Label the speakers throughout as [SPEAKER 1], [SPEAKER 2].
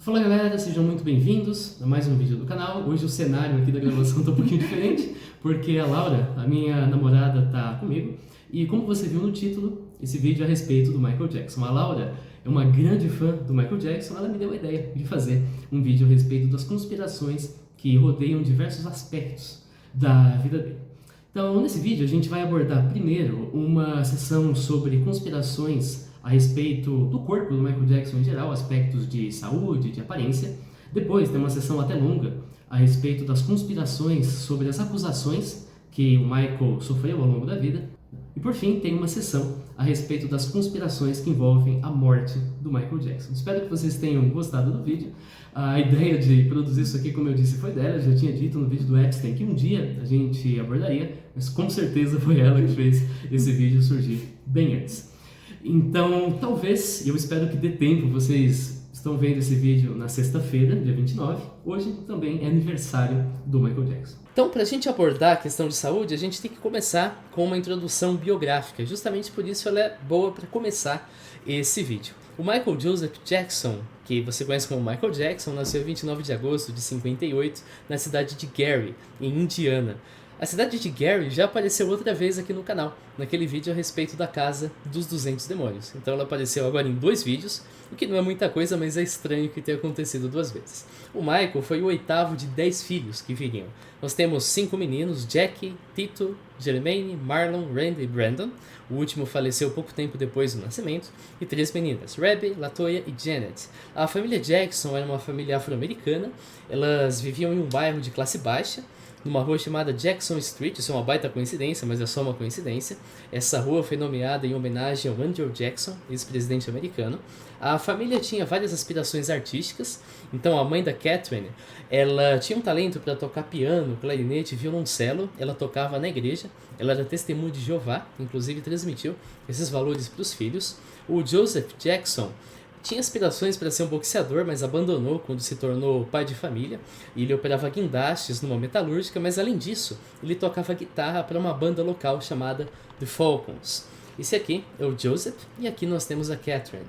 [SPEAKER 1] Fala galera, sejam muito bem-vindos a mais um vídeo do canal. Hoje o cenário aqui da gravação está um pouquinho diferente, porque a Laura, a minha namorada, está comigo. E como você viu no título, esse vídeo é a respeito do Michael Jackson. A Laura é uma grande fã do Michael Jackson, ela me deu a ideia de fazer um vídeo a respeito das conspirações que rodeiam diversos aspectos da vida dele. Então, nesse vídeo a gente vai abordar primeiro uma sessão sobre conspirações a respeito do corpo do Michael Jackson em geral, aspectos de saúde, de aparência. Depois tem uma sessão até longa a respeito das conspirações sobre as acusações que o Michael sofreu ao longo da vida. E por fim tem uma sessão a respeito das conspirações que envolvem a morte do Michael Jackson. Espero que vocês tenham gostado do vídeo. A ideia de produzir isso aqui, como eu disse, foi dela. Eu já tinha dito no vídeo do Epstein que um dia a gente abordaria, mas com certeza foi ela que fez esse vídeo surgir bem antes. Então, talvez, eu espero que dê tempo, vocês estão vendo esse vídeo na sexta-feira, dia 29, hoje também é aniversário do Michael Jackson. Então, para a gente abordar a questão de saúde, a gente tem que começar com uma introdução biográfica, justamente por isso ela é boa para começar esse vídeo. O Michael Joseph Jackson, que você conhece como Michael Jackson, nasceu em 29 de agosto de 58 na cidade de Gary, em Indiana. A cidade de Gary já apareceu outra vez aqui no canal, naquele vídeo a respeito da Casa dos 200 Demônios. Então ela apareceu agora em 2 vídeos, o que não é muita coisa, mas é estranho que tenha acontecido 2 vezes. O Michael foi o 8º de 10 filhos que viriam. Nós temos 5 meninos, Jackie, Tito, Jermaine, Marlon, Randy e Brandon. O último faleceu pouco tempo depois do nascimento. E 3 meninas, Rebby, Latoya e Janet. A família Jackson era uma família afro-americana. Elas viviam em um bairro de classe baixa, numa rua chamada Jackson Street. Isso é uma baita coincidência, mas é só uma coincidência. Essa rua foi nomeada em homenagem ao Andrew Jackson, ex-presidente americano. A família tinha várias aspirações artísticas, então a mãe da Catherine, ela tinha um talento para tocar piano, clarinete e violoncelo. Ela tocava na igreja, ela era testemunha de Jeová, inclusive transmitiu esses valores para os filhos. O Joseph Jackson tinha aspirações para ser um boxeador, mas abandonou quando se tornou pai de família. Ele operava guindastes numa metalúrgica, mas além disso, ele tocava guitarra para uma banda local chamada The Falcons. Esse aqui é o Joseph e aqui nós temos a Catherine.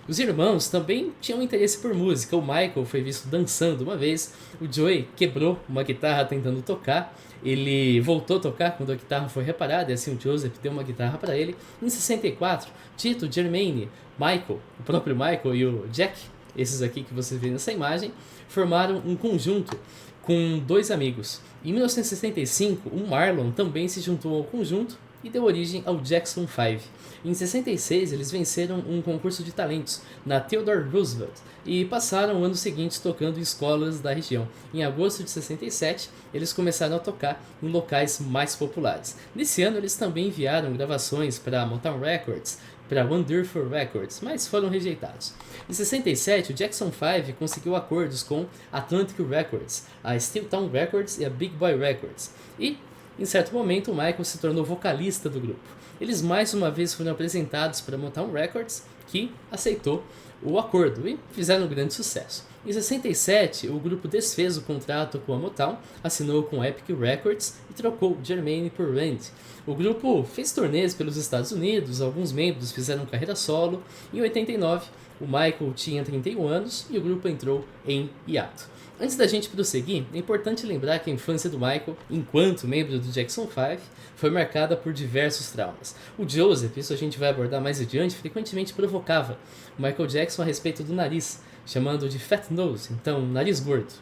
[SPEAKER 1] Os irmãos também tinham interesse por música. O Michael foi visto dançando uma vez, o Joey quebrou uma guitarra tentando tocar. Ele voltou a tocar quando a guitarra foi reparada, e assim o Joseph deu uma guitarra para ele. Em 64, Tito, Jermaine, Michael, o próprio Michael e o Jack, esses aqui que você vê nessa imagem, formaram um conjunto com 2 amigos. Em 1965, o Marlon também se juntou ao conjunto e deu origem ao Jackson 5. Em 66, eles venceram um concurso de talentos na Theodore Roosevelt e passaram o ano seguinte tocando em escolas da região. Em agosto de 67, eles começaram a tocar em locais mais populares. Nesse ano, eles também enviaram gravações para Motown Records, para Wonderful Records, mas foram rejeitados. Em 67, o Jackson 5 conseguiu acordos com Atlantic Records, a Steeltown Records e a Big Boy Records. E, em certo momento, o Michael se tornou vocalista do grupo. Eles mais uma vez foram apresentados para a Motown Records, que aceitou o acordo e fizeram um grande sucesso. Em 67, o grupo desfez o contrato com a Motown, assinou com a Epic Records e trocou Jermaine por Randy. O grupo fez turnês pelos Estados Unidos, alguns membros fizeram carreira solo. Em 89, o Michael tinha 31 anos e o grupo entrou em hiato. Antes da gente prosseguir, é importante lembrar que a infância do Michael, enquanto membro do Jackson 5, foi marcada por diversos traumas. O Joseph, isso a gente vai abordar mais adiante, frequentemente provocava o Michael Jackson a respeito do nariz, chamando de fat nose, então nariz gordo.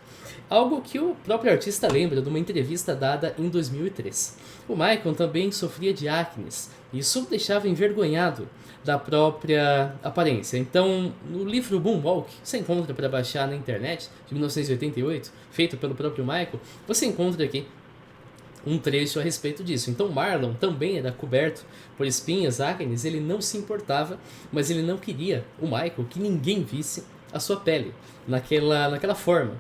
[SPEAKER 1] Algo que o próprio artista lembra de uma entrevista dada em 2003. O Michael também sofria de acne, e isso o deixava envergonhado da própria aparência. Então, no livro Moonwalk, você encontra para baixar na internet, de 1988, feito pelo próprio Michael, você encontra aqui um trecho a respeito disso. Então Marlon também era coberto por espinhas, acnes, ele não se importava, mas ele não queria, o Michael, que ninguém visse a sua pele naquela forma.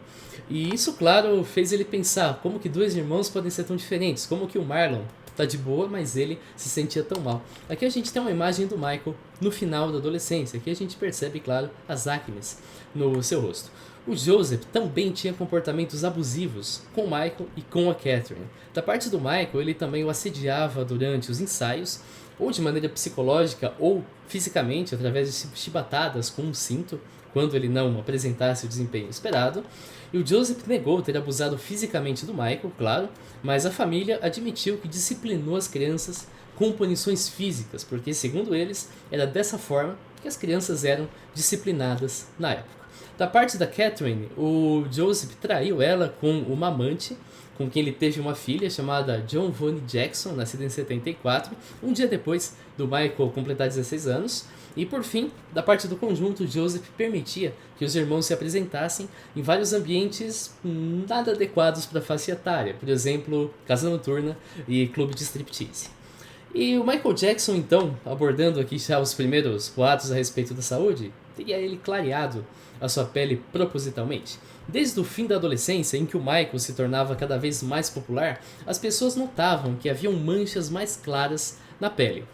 [SPEAKER 1] E isso, claro, fez ele pensar como que 2 irmãos podem ser tão diferentes, como que o Marlon tá de boa, mas ele se sentia tão mal. Aqui a gente tem uma imagem do Michael no final da adolescência, que a gente percebe, claro, as acnes no seu rosto. O Joseph também tinha comportamentos abusivos com o Michael e com a Catherine. Da parte do Michael, ele também o assediava durante os ensaios, ou de maneira psicológica ou fisicamente, através de chibatadas com um cinto, quando ele não apresentasse o desempenho esperado. E o Joseph negou ter abusado fisicamente do Michael, claro, mas a família admitiu que disciplinou as crianças com punições físicas, porque, segundo eles, era dessa forma que as crianças eram disciplinadas na época. Da parte da Catherine, o Joseph traiu ela com uma amante, com quem ele teve uma filha chamada John Vonnie Jackson, nascida em 74, um dia depois do Michael completar 16 anos. E por fim, da parte do conjunto, Joseph permitia que os irmãos se apresentassem em vários ambientes nada adequados para a faixa etária, por exemplo, casa noturna e clube de striptease. E o Michael Jackson, então, abordando aqui já os primeiros boatos a respeito da saúde, teria ele clareado a sua pele propositalmente. Desde o fim da adolescência, em que o Michael se tornava cada vez mais popular, as pessoas notavam que haviam manchas mais claras na pele.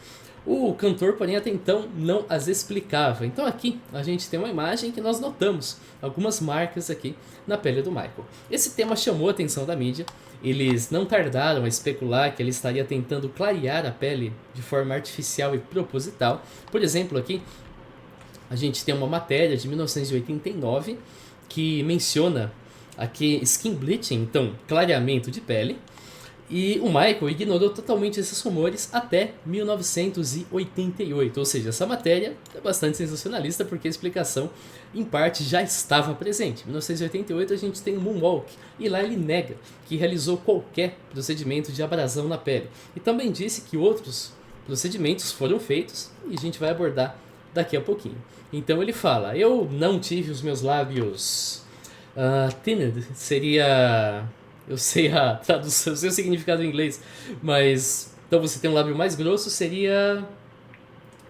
[SPEAKER 1] O cantor, porém, até então não as explicava. Então aqui a gente tem uma imagem que nós notamos algumas marcas aqui na pele do Michael. Esse tema chamou a atenção da mídia. Eles não tardaram a especular que ele estaria tentando clarear a pele de forma artificial e proposital. Por exemplo, aqui a gente tem uma matéria de 1989 que menciona aqui skin bleaching, então clareamento de pele. E o Michael ignorou totalmente esses rumores até 1988, ou seja, essa matéria é bastante sensacionalista porque a explicação, em parte, já estava presente. Em 1988 a gente tem o Moonwalk, e lá ele nega que realizou qualquer procedimento de abrasão na pele. E também disse que outros procedimentos foram feitos, e a gente vai abordar daqui a pouquinho. Então ele fala, eu não tive os meus lábios thinned, seria... Eu sei a tradução, eu sei o significado em inglês, mas então você tem um lábio mais grosso, seria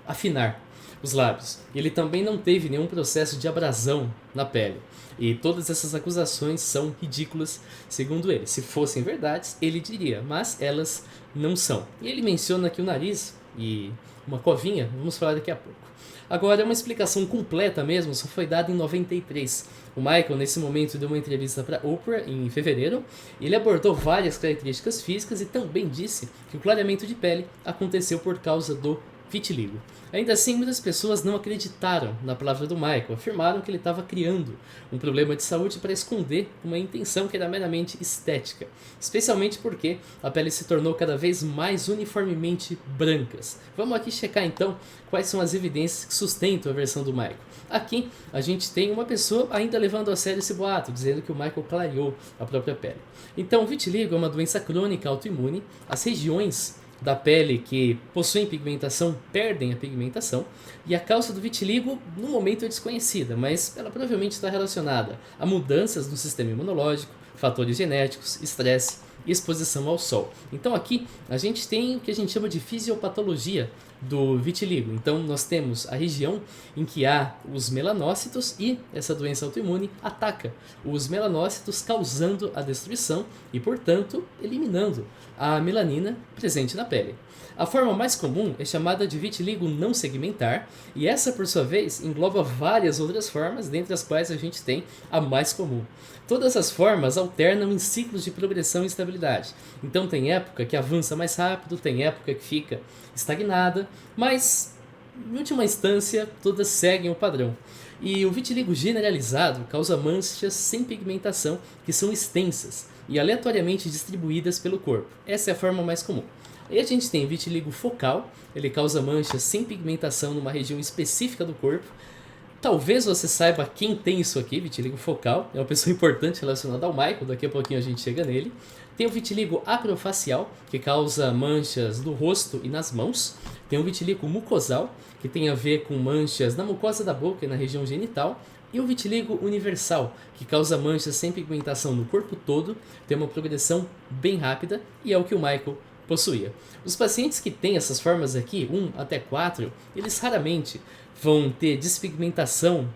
[SPEAKER 1] afinar os lábios. E ele também não teve nenhum processo de abrasão na pele. E todas essas acusações são ridículas, segundo ele. Se fossem verdades, ele diria, mas elas não são. E ele menciona que o nariz e uma covinha, vamos falar daqui a pouco. Agora, uma explicação completa mesmo só foi dada em 93. O Michael, nesse momento, deu uma entrevista para Oprah em fevereiro. Ele abordou várias características físicas e também disse que o clareamento de pele aconteceu por causa do vitiligo. Ainda assim, muitas pessoas não acreditaram na palavra do Michael, afirmaram que ele estava criando um problema de saúde para esconder uma intenção que era meramente estética, especialmente porque a pele se tornou cada vez mais uniformemente brancas. Vamos aqui checar então quais são as evidências que sustentam a versão do Michael. Aqui a gente tem uma pessoa ainda levando a sério esse boato, dizendo que o Michael clareou a própria pele. Então, o vitiligo é uma doença crônica autoimune. As regiões da pele que possuem pigmentação perdem a pigmentação, e a causa do vitiligo no momento é desconhecida, mas ela provavelmente está relacionada a mudanças no sistema imunológico, fatores genéticos, estresse e exposição ao sol. Então aqui a gente tem o que a gente chama de fisiopatologia do vitiligo. Então nós temos a região em que há os melanócitos e essa doença autoimune ataca os melanócitos, causando a destruição e, portanto, eliminando a melanina presente na pele. A forma mais comum é chamada de vitiligo não segmentar, e essa, por sua vez, engloba várias outras formas, dentre as quais a gente tem a mais comum. Todas as formas alternam em ciclos de progressão e estabilidade. Então tem época que avança mais rápido, tem época que fica estagnada, mas, em última instância, todas seguem o padrão. E o vitiligo generalizado causa manchas sem pigmentação que são extensas e aleatoriamente distribuídas pelo corpo. Essa é a forma mais comum. Aí a gente tem vitiligo focal, ele causa manchas sem pigmentação numa região específica do corpo. Talvez você saiba quem tem isso aqui, vitiligo focal, é uma pessoa importante relacionada ao Michael, daqui a pouquinho a gente chega nele. Tem o vitiligo acrofacial, que causa manchas no rosto e nas mãos. Tem o vitiligo mucosal, que tem a ver com manchas na mucosa da boca e na região genital. E o vitiligo universal, que causa manchas sem pigmentação no corpo todo, tem uma progressão bem rápida e é o que o Michael possuía. Os pacientes que têm essas formas aqui, 1 até 4, eles raramente vão ter despigmentação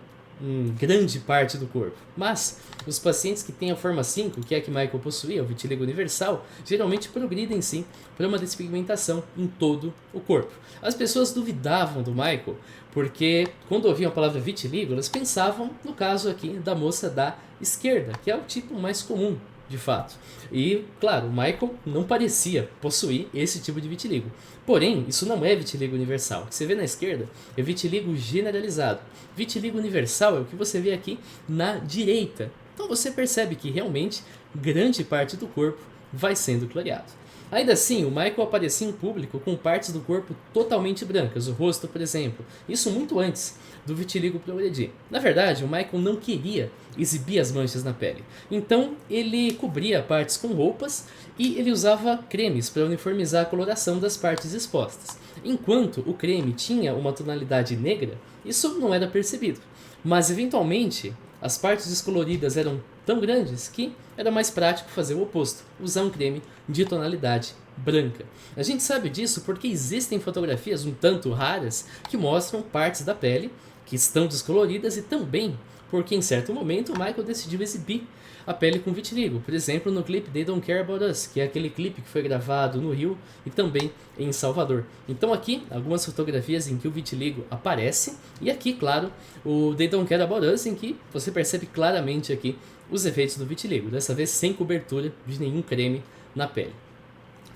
[SPEAKER 1] grande parte do corpo. Mas os pacientes que têm a forma 5, que é a que Michael possuía, o vitiligo universal, geralmente progridem sim para uma despigmentação em todo o corpo. As pessoas duvidavam do Michael porque quando ouviam a palavra vitiligo, elas pensavam no caso aqui da moça da esquerda, que é o tipo mais comum de fato. E, claro, o Michael não parecia possuir esse tipo de vitiligo. Porém, isso não é vitiligo universal. O que você vê na esquerda é vitiligo generalizado. Vitiligo universal é o que você vê aqui na direita. Então você percebe que realmente grande parte do corpo vai sendo clareado. Ainda assim, o Michael aparecia em público com partes do corpo totalmente brancas, o rosto, por exemplo. Isso muito antes do vitiligo progredir. Na verdade, o Michael não queria exibir as manchas na pele. Então, ele cobria partes com roupas e ele usava cremes para uniformizar a coloração das partes expostas. Enquanto o creme tinha uma tonalidade negra, isso não era percebido. Mas, eventualmente, as partes descoloridas eram tão grandes que era mais prático fazer o oposto, usar um creme de tonalidade branca. A gente sabe disso porque existem fotografias um tanto raras que mostram partes da pele que estão descoloridas e também porque em certo momento o Michael decidiu exibir a pele com vitiligo. Por exemplo, no clipe They Don't Care About Us, que é aquele clipe que foi gravado no Rio e também em Salvador. Então aqui, algumas fotografias em que o vitiligo aparece, e aqui, claro, o They Don't Care About Us, em que você percebe claramente aqui os efeitos do vitiligo, dessa vez sem cobertura de nenhum creme na pele.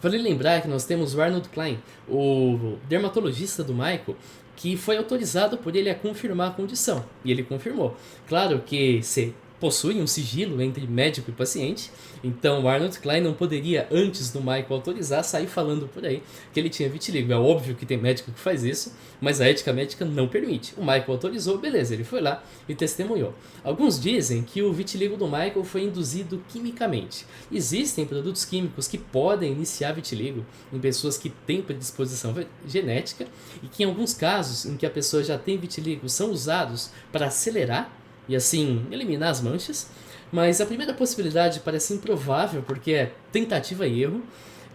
[SPEAKER 1] Vale lembrar que nós temos o Arnold Klein, o dermatologista do Michael, que foi autorizado por ele a confirmar a condição, e ele confirmou. Claro que se possui um sigilo entre médico e paciente, então o Arnold Klein não poderia, antes do Michael autorizar, sair falando por aí que ele tinha vitiligo. É óbvio que tem médico que faz isso, mas a ética médica não permite. O Michael autorizou, beleza, ele foi lá e testemunhou. Alguns dizem que o vitiligo do Michael foi induzido quimicamente. Existem produtos químicos que podem iniciar vitiligo em pessoas que têm predisposição genética e que em alguns casos em que a pessoa já tem vitiligo são usados para acelerar e assim eliminar as manchas, mas a primeira possibilidade parece improvável porque é tentativa e erro,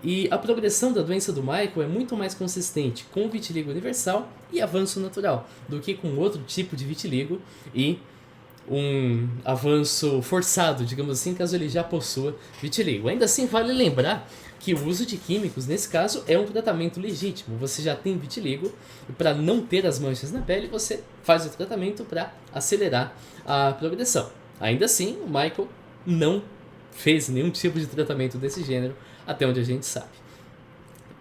[SPEAKER 1] e a progressão da doença do Michael é muito mais consistente com o vitiligo universal e avanço natural do que com outro tipo de vitiligo e um avanço forçado, digamos assim, caso ele já possua vitiligo. Ainda assim, vale lembrar que o uso de químicos, nesse caso, é um tratamento legítimo. Você já tem vitiligo e para não ter as manchas na pele, você faz o tratamento para acelerar a progressão. Ainda assim, o Michael não fez nenhum tipo de tratamento desse gênero, até onde a gente sabe.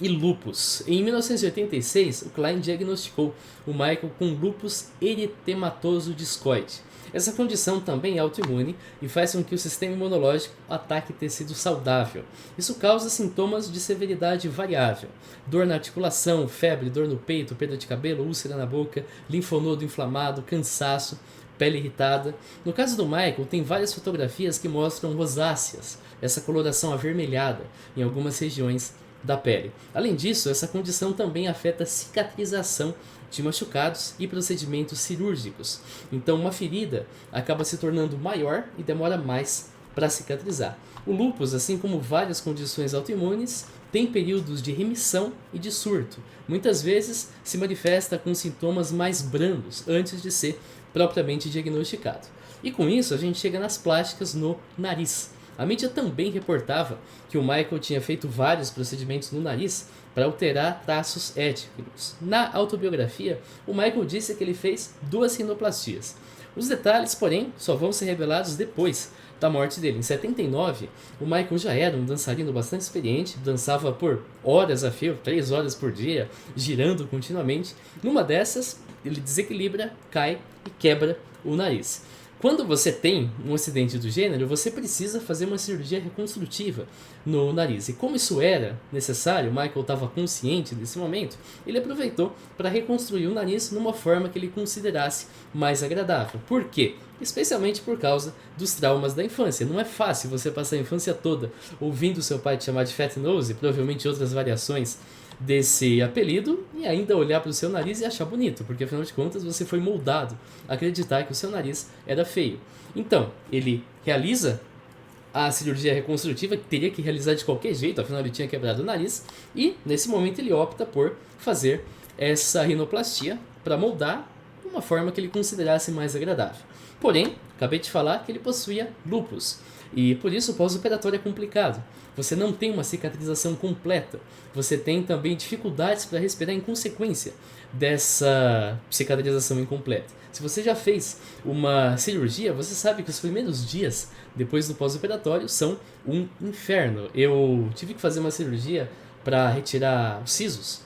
[SPEAKER 1] E lúpus. Em 1986, o Klein diagnosticou o Michael com lúpus eritematoso discoide. Essa condição também é autoimune e faz com que o sistema imunológico ataque tecido saudável. Isso causa sintomas de severidade variável: dor na articulação, febre, dor no peito, perda de cabelo, úlcera na boca, linfonodo inflamado, cansaço, pele irritada. No caso do Michael, tem várias fotografias que mostram rosáceas, essa coloração avermelhada em algumas regiões da pele. Além disso, essa condição também afeta a cicatrização de machucados e procedimentos cirúrgicos. Então, uma ferida acaba se tornando maior e demora mais para cicatrizar. O lúpus, assim como várias condições autoimunes, tem períodos de remissão e de surto. Muitas vezes se manifesta com sintomas mais brandos antes de ser propriamente diagnosticado. E com isso a gente chega nas plásticas no nariz. A mídia também reportava que o Michael tinha feito vários procedimentos no nariz para alterar traços étnicos. Na autobiografia, o Michael disse que ele fez 2 rinoplastias. Os detalhes, porém, só vão ser revelados depois da morte dele. Em 79, o Michael já era um dançarino bastante experiente, dançava por horas a fio, 3 horas por dia, girando continuamente. Numa dessas, ele desequilibra, cai e quebra o nariz. Quando você tem um acidente do gênero, você precisa fazer uma cirurgia reconstrutiva no nariz. E como isso era necessário, o Michael estava consciente desse momento, ele aproveitou para reconstruir o nariz numa forma que ele considerasse mais agradável. Por quê? Especialmente por causa dos traumas da infância. Não é fácil você passar a infância toda ouvindo seu pai te chamar de Fat Nose, e provavelmente outras variações desse apelido, e ainda olhar para o seu nariz e achar bonito, porque afinal de contas você foi moldado a acreditar que o seu nariz era feio. Então, ele realiza a cirurgia reconstrutiva, que teria que realizar de qualquer jeito, afinal ele tinha quebrado o nariz, e nesse momento ele opta por fazer essa rinoplastia para moldar de uma forma que ele considerasse mais agradável. Porém, acabei de falar que ele possuía lúpus, e por isso o pós-operatório é complicado. Você não tem uma cicatrização completa, você tem também dificuldades para respirar em consequência dessa cicatrização incompleta. Se você já fez uma cirurgia, você sabe que os primeiros dias depois do pós-operatório são um inferno. Eu tive que fazer uma cirurgia para retirar os sisos,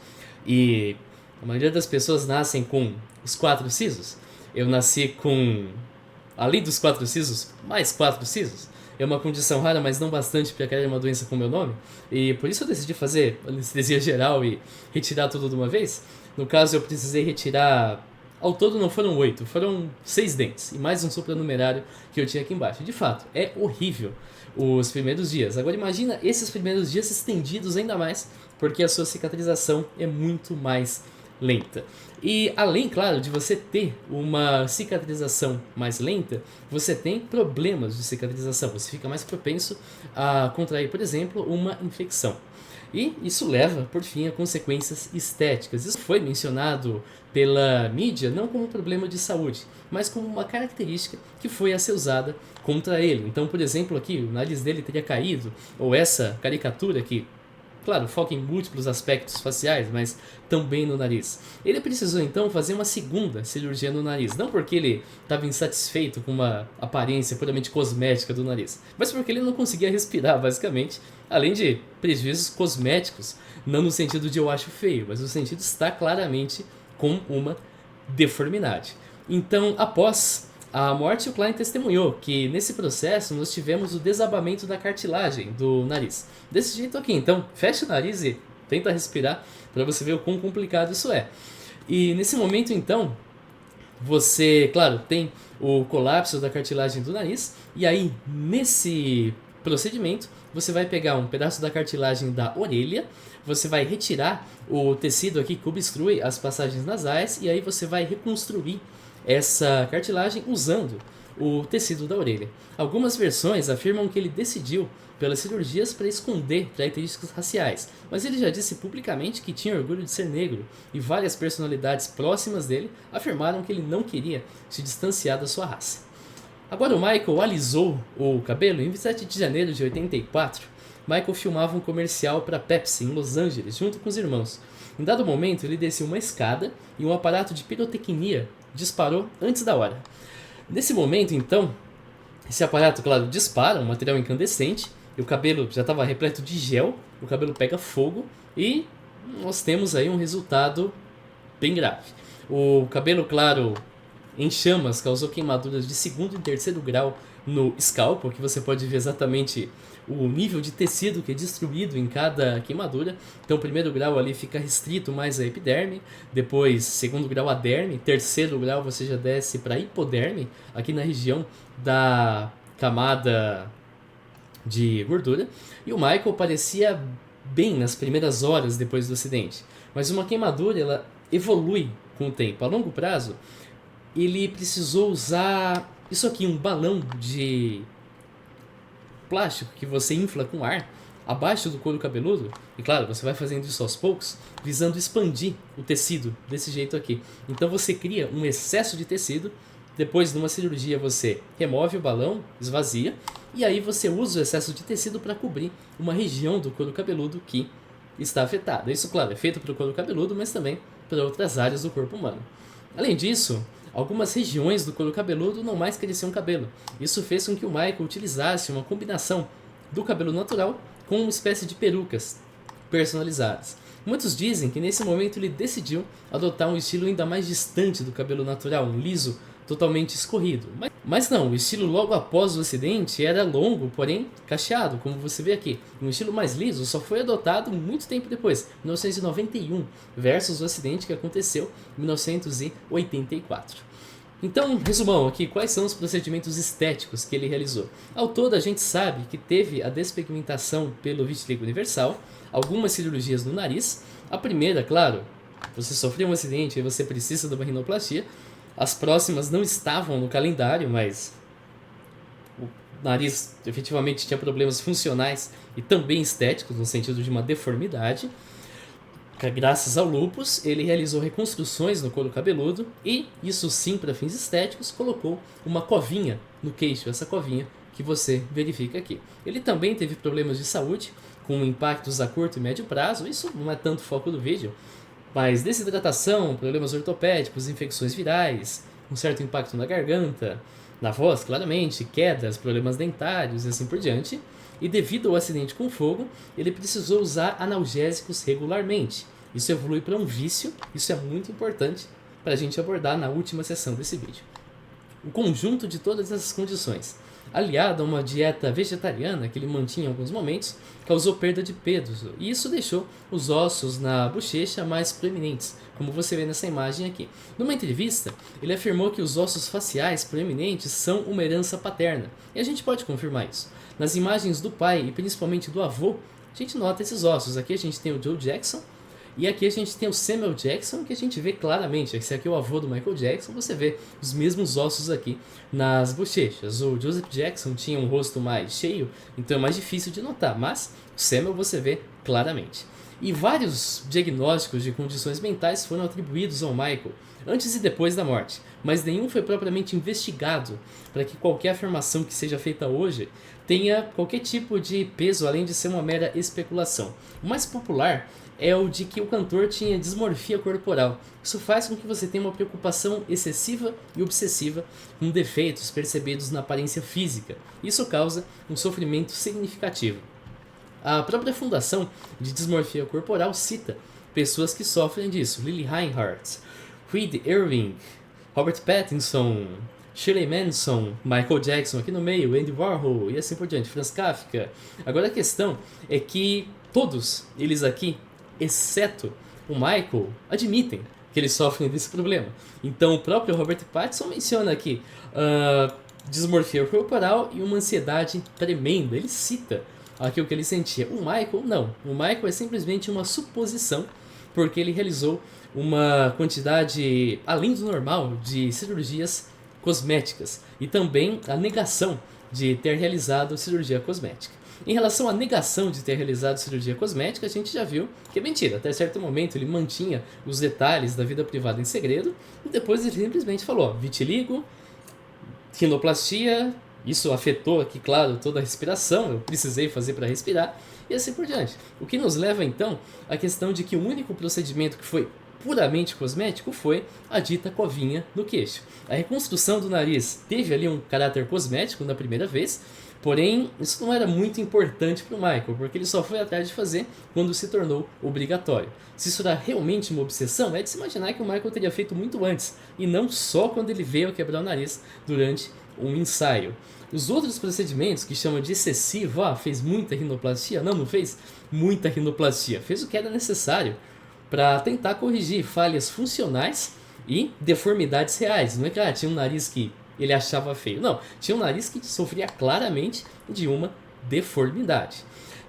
[SPEAKER 1] e a maioria das pessoas nascem com os 4 sisos. Eu nasci com, além dos 4 sisos, mais 4 sisos. É uma condição rara, mas não bastante para criar uma doença com meu nome. E por isso eu decidi fazer anestesia geral e retirar tudo de uma vez. No caso, eu precisei retirar... Ao todo não foram 8, foram 6 dentes. E mais um supranumerário que eu tinha aqui embaixo. De fato, é horrível os primeiros dias. Agora imagina esses primeiros dias estendidos ainda mais, porque a sua cicatrização é muito mais lenta. E além, claro, de você ter uma cicatrização mais lenta, você tem problemas de cicatrização. Você fica mais propenso a contrair, por exemplo, uma infecção. E isso leva, por fim, a consequências estéticas. Isso foi mencionado pela mídia não como um problema de saúde, mas como uma característica que foi a ser usada contra ele. Então, por exemplo, aqui o nariz dele teria caído, ou essa caricatura aqui, claro, foca em múltiplos aspectos faciais, mas também no nariz. Ele precisou então fazer uma segunda cirurgia no nariz, não porque ele estava insatisfeito com uma aparência puramente cosmética do nariz, mas porque ele não conseguia respirar, basicamente, além de prejuízos cosméticos, não no sentido de eu acho feio, mas no sentido de estar claramente com uma deformidade. Então, após a morte, o Klein testemunhou que nesse processo nós tivemos o desabamento da cartilagem do nariz. Desse jeito aqui, então, fecha o nariz e tenta respirar para você ver o quão complicado isso é. E nesse momento, então, você, claro, tem o colapso da cartilagem do nariz, e aí, nesse procedimento, você vai pegar um pedaço da cartilagem da orelha, você vai retirar o tecido aqui que obstrui as passagens nasais, e aí você vai reconstruir essa cartilagem usando o tecido da orelha. Algumas versões afirmam que ele decidiu pelas cirurgias para esconder características raciais, mas ele já disse publicamente que tinha orgulho de ser negro, e várias personalidades próximas dele afirmaram que ele não queria se distanciar da sua raça. Agora o Michael alisou o cabelo. Em 27 de janeiro de 84, Michael filmava um comercial para Pepsi em Los Angeles junto com os irmãos. Em dado momento, ele desceu uma escada e um aparato de pirotecnia disparou antes da hora. Nesse momento, então, esse aparato, claro, dispara um material incandescente, e o cabelo já estava repleto de gel, o cabelo pega fogo e nós temos aí um resultado bem grave. O cabelo, claro, em chamas, causou queimaduras de 2º e 3º grau no scalp, que você pode ver exatamente o nível de tecido que é destruído em cada queimadura. Então, o 1º grau ali fica restrito mais à epiderme, depois 2º grau a derme, 3º grau você já desce para a hipoderme, aqui na região da camada de gordura. E o Michael parecia bem nas primeiras horas depois do acidente, mas uma queimadura ela evolui com o tempo. A longo prazo, ele precisou usar isso aqui, um balão de plástico que você infla com ar abaixo do couro cabeludo, e claro, você vai fazendo isso aos poucos, visando expandir o tecido desse jeito aqui. Então você cria um excesso de tecido, depois de uma cirurgia você remove o balão, esvazia, e aí você usa o excesso de tecido para cobrir uma região do couro cabeludo que está afetada. Isso, claro, é feito para o couro cabeludo, mas também para outras áreas do corpo humano. Além disso, algumas regiões do couro cabeludo não mais cresciam cabelo. Isso fez com que o Michael utilizasse uma combinação do cabelo natural com uma espécie de perucas personalizadas. Muitos dizem que nesse momento ele decidiu adotar um estilo ainda mais distante do cabelo natural, um liso totalmente escorrido. Mas não, o estilo logo após o acidente era longo, porém cacheado, como você vê aqui. Um estilo mais liso só foi adotado muito tempo depois, 1991, versus o acidente que aconteceu em 1984. Então, resumão aqui, quais são os procedimentos estéticos que ele realizou? Ao todo, a gente sabe que teve a despigmentação pelo vitiligo universal, algumas cirurgias no nariz. A primeira, claro, você sofreu um acidente e você precisa de uma rinoplastia. As próximas não estavam no calendário, mas o nariz efetivamente tinha problemas funcionais e também estéticos, no sentido de uma deformidade. Graças ao lúpus, ele realizou reconstruções no couro cabeludo e, isso sim para fins estéticos, colocou uma covinha no queixo, essa covinha que você verifica aqui. Ele também teve problemas de saúde, com impactos a curto e médio prazo, isso não é tanto foco do vídeo, mas desidratação, problemas ortopédicos, infecções virais, um certo impacto na garganta, na voz, claramente, quedas, problemas dentários e assim por diante. E devido ao acidente com fogo, ele precisou usar analgésicos regularmente. Isso evolui para um vício, isso é muito importante para a gente abordar na última sessão desse vídeo. O conjunto de todas essas condições, aliado a uma dieta vegetariana que ele mantinha em alguns momentos, causou perda de peso, e isso deixou os ossos na bochecha mais proeminentes, como você vê nessa imagem aqui. Numa entrevista, ele afirmou que os ossos faciais proeminentes são uma herança paterna, e a gente pode confirmar isso. Nas imagens do pai e principalmente do avô, a gente nota esses ossos. Aqui a gente tem o Joe Jackson, e aqui a gente tem o Samuel Jackson, que a gente vê claramente. Esse aqui é o avô do Michael Jackson, você vê os mesmos ossos aqui nas bochechas. O Joseph Jackson tinha um rosto mais cheio, então é mais difícil de notar, mas o Samuel você vê claramente. E vários diagnósticos de condições mentais foram atribuídos ao Michael, antes e depois da morte, mas nenhum foi propriamente investigado para que qualquer afirmação que seja feita hoje tenha qualquer tipo de peso, além de ser uma mera especulação. O mais popular é o de que o cantor tinha dismorfia corporal. Isso faz com que você tenha uma preocupação excessiva e obsessiva com defeitos percebidos na aparência física. Isso causa um sofrimento significativo. A própria fundação de dismorfia corporal cita pessoas que sofrem disso: Lily Reinhardt, Reed Irving, Robert Pattinson, Shirley Manson, Michael Jackson aqui no meio, Andy Warhol e assim por diante, Franz Kafka. Agora a questão é que todos eles aqui, exceto o Michael, admitem que eles sofrem desse problema. Então o próprio Robert Pattinson menciona aqui dismorfia corporal e uma ansiedade tremenda. Ele cita aquilo que ele sentia. O Michael não. O Michael é simplesmente uma suposição, porque ele realizou uma quantidade além do normal de cirurgias cosméticas e também a negação de ter realizado cirurgia cosmética. Em relação à negação de ter realizado cirurgia cosmética, a gente já viu que é mentira. Até certo momento ele mantinha os detalhes da vida privada em segredo e depois ele simplesmente falou: vitiligo, rinoplastia, isso afetou aqui, claro, toda a respiração, eu precisei fazer para respirar e assim por diante. O que nos leva então à questão de que o único procedimento que foi puramente cosmético foi a dita covinha no queixo. A reconstrução do nariz teve ali um caráter cosmético na primeira vez, porém isso não era muito importante para o Michael, porque ele só foi atrás de fazer quando se tornou obrigatório. Se isso era realmente uma obsessão, é de se imaginar que o Michael teria feito muito antes, e não só quando ele veio a quebrar o nariz durante um ensaio. Os outros procedimentos que chamam de excessivo, fez muita rinoplastia, não fez muita rinoplastia, fez o que era necessário para tentar corrigir falhas funcionais e deformidades reais. Não é que tinha um nariz que ele achava feio, não, tinha um nariz que sofria claramente de uma deformidade.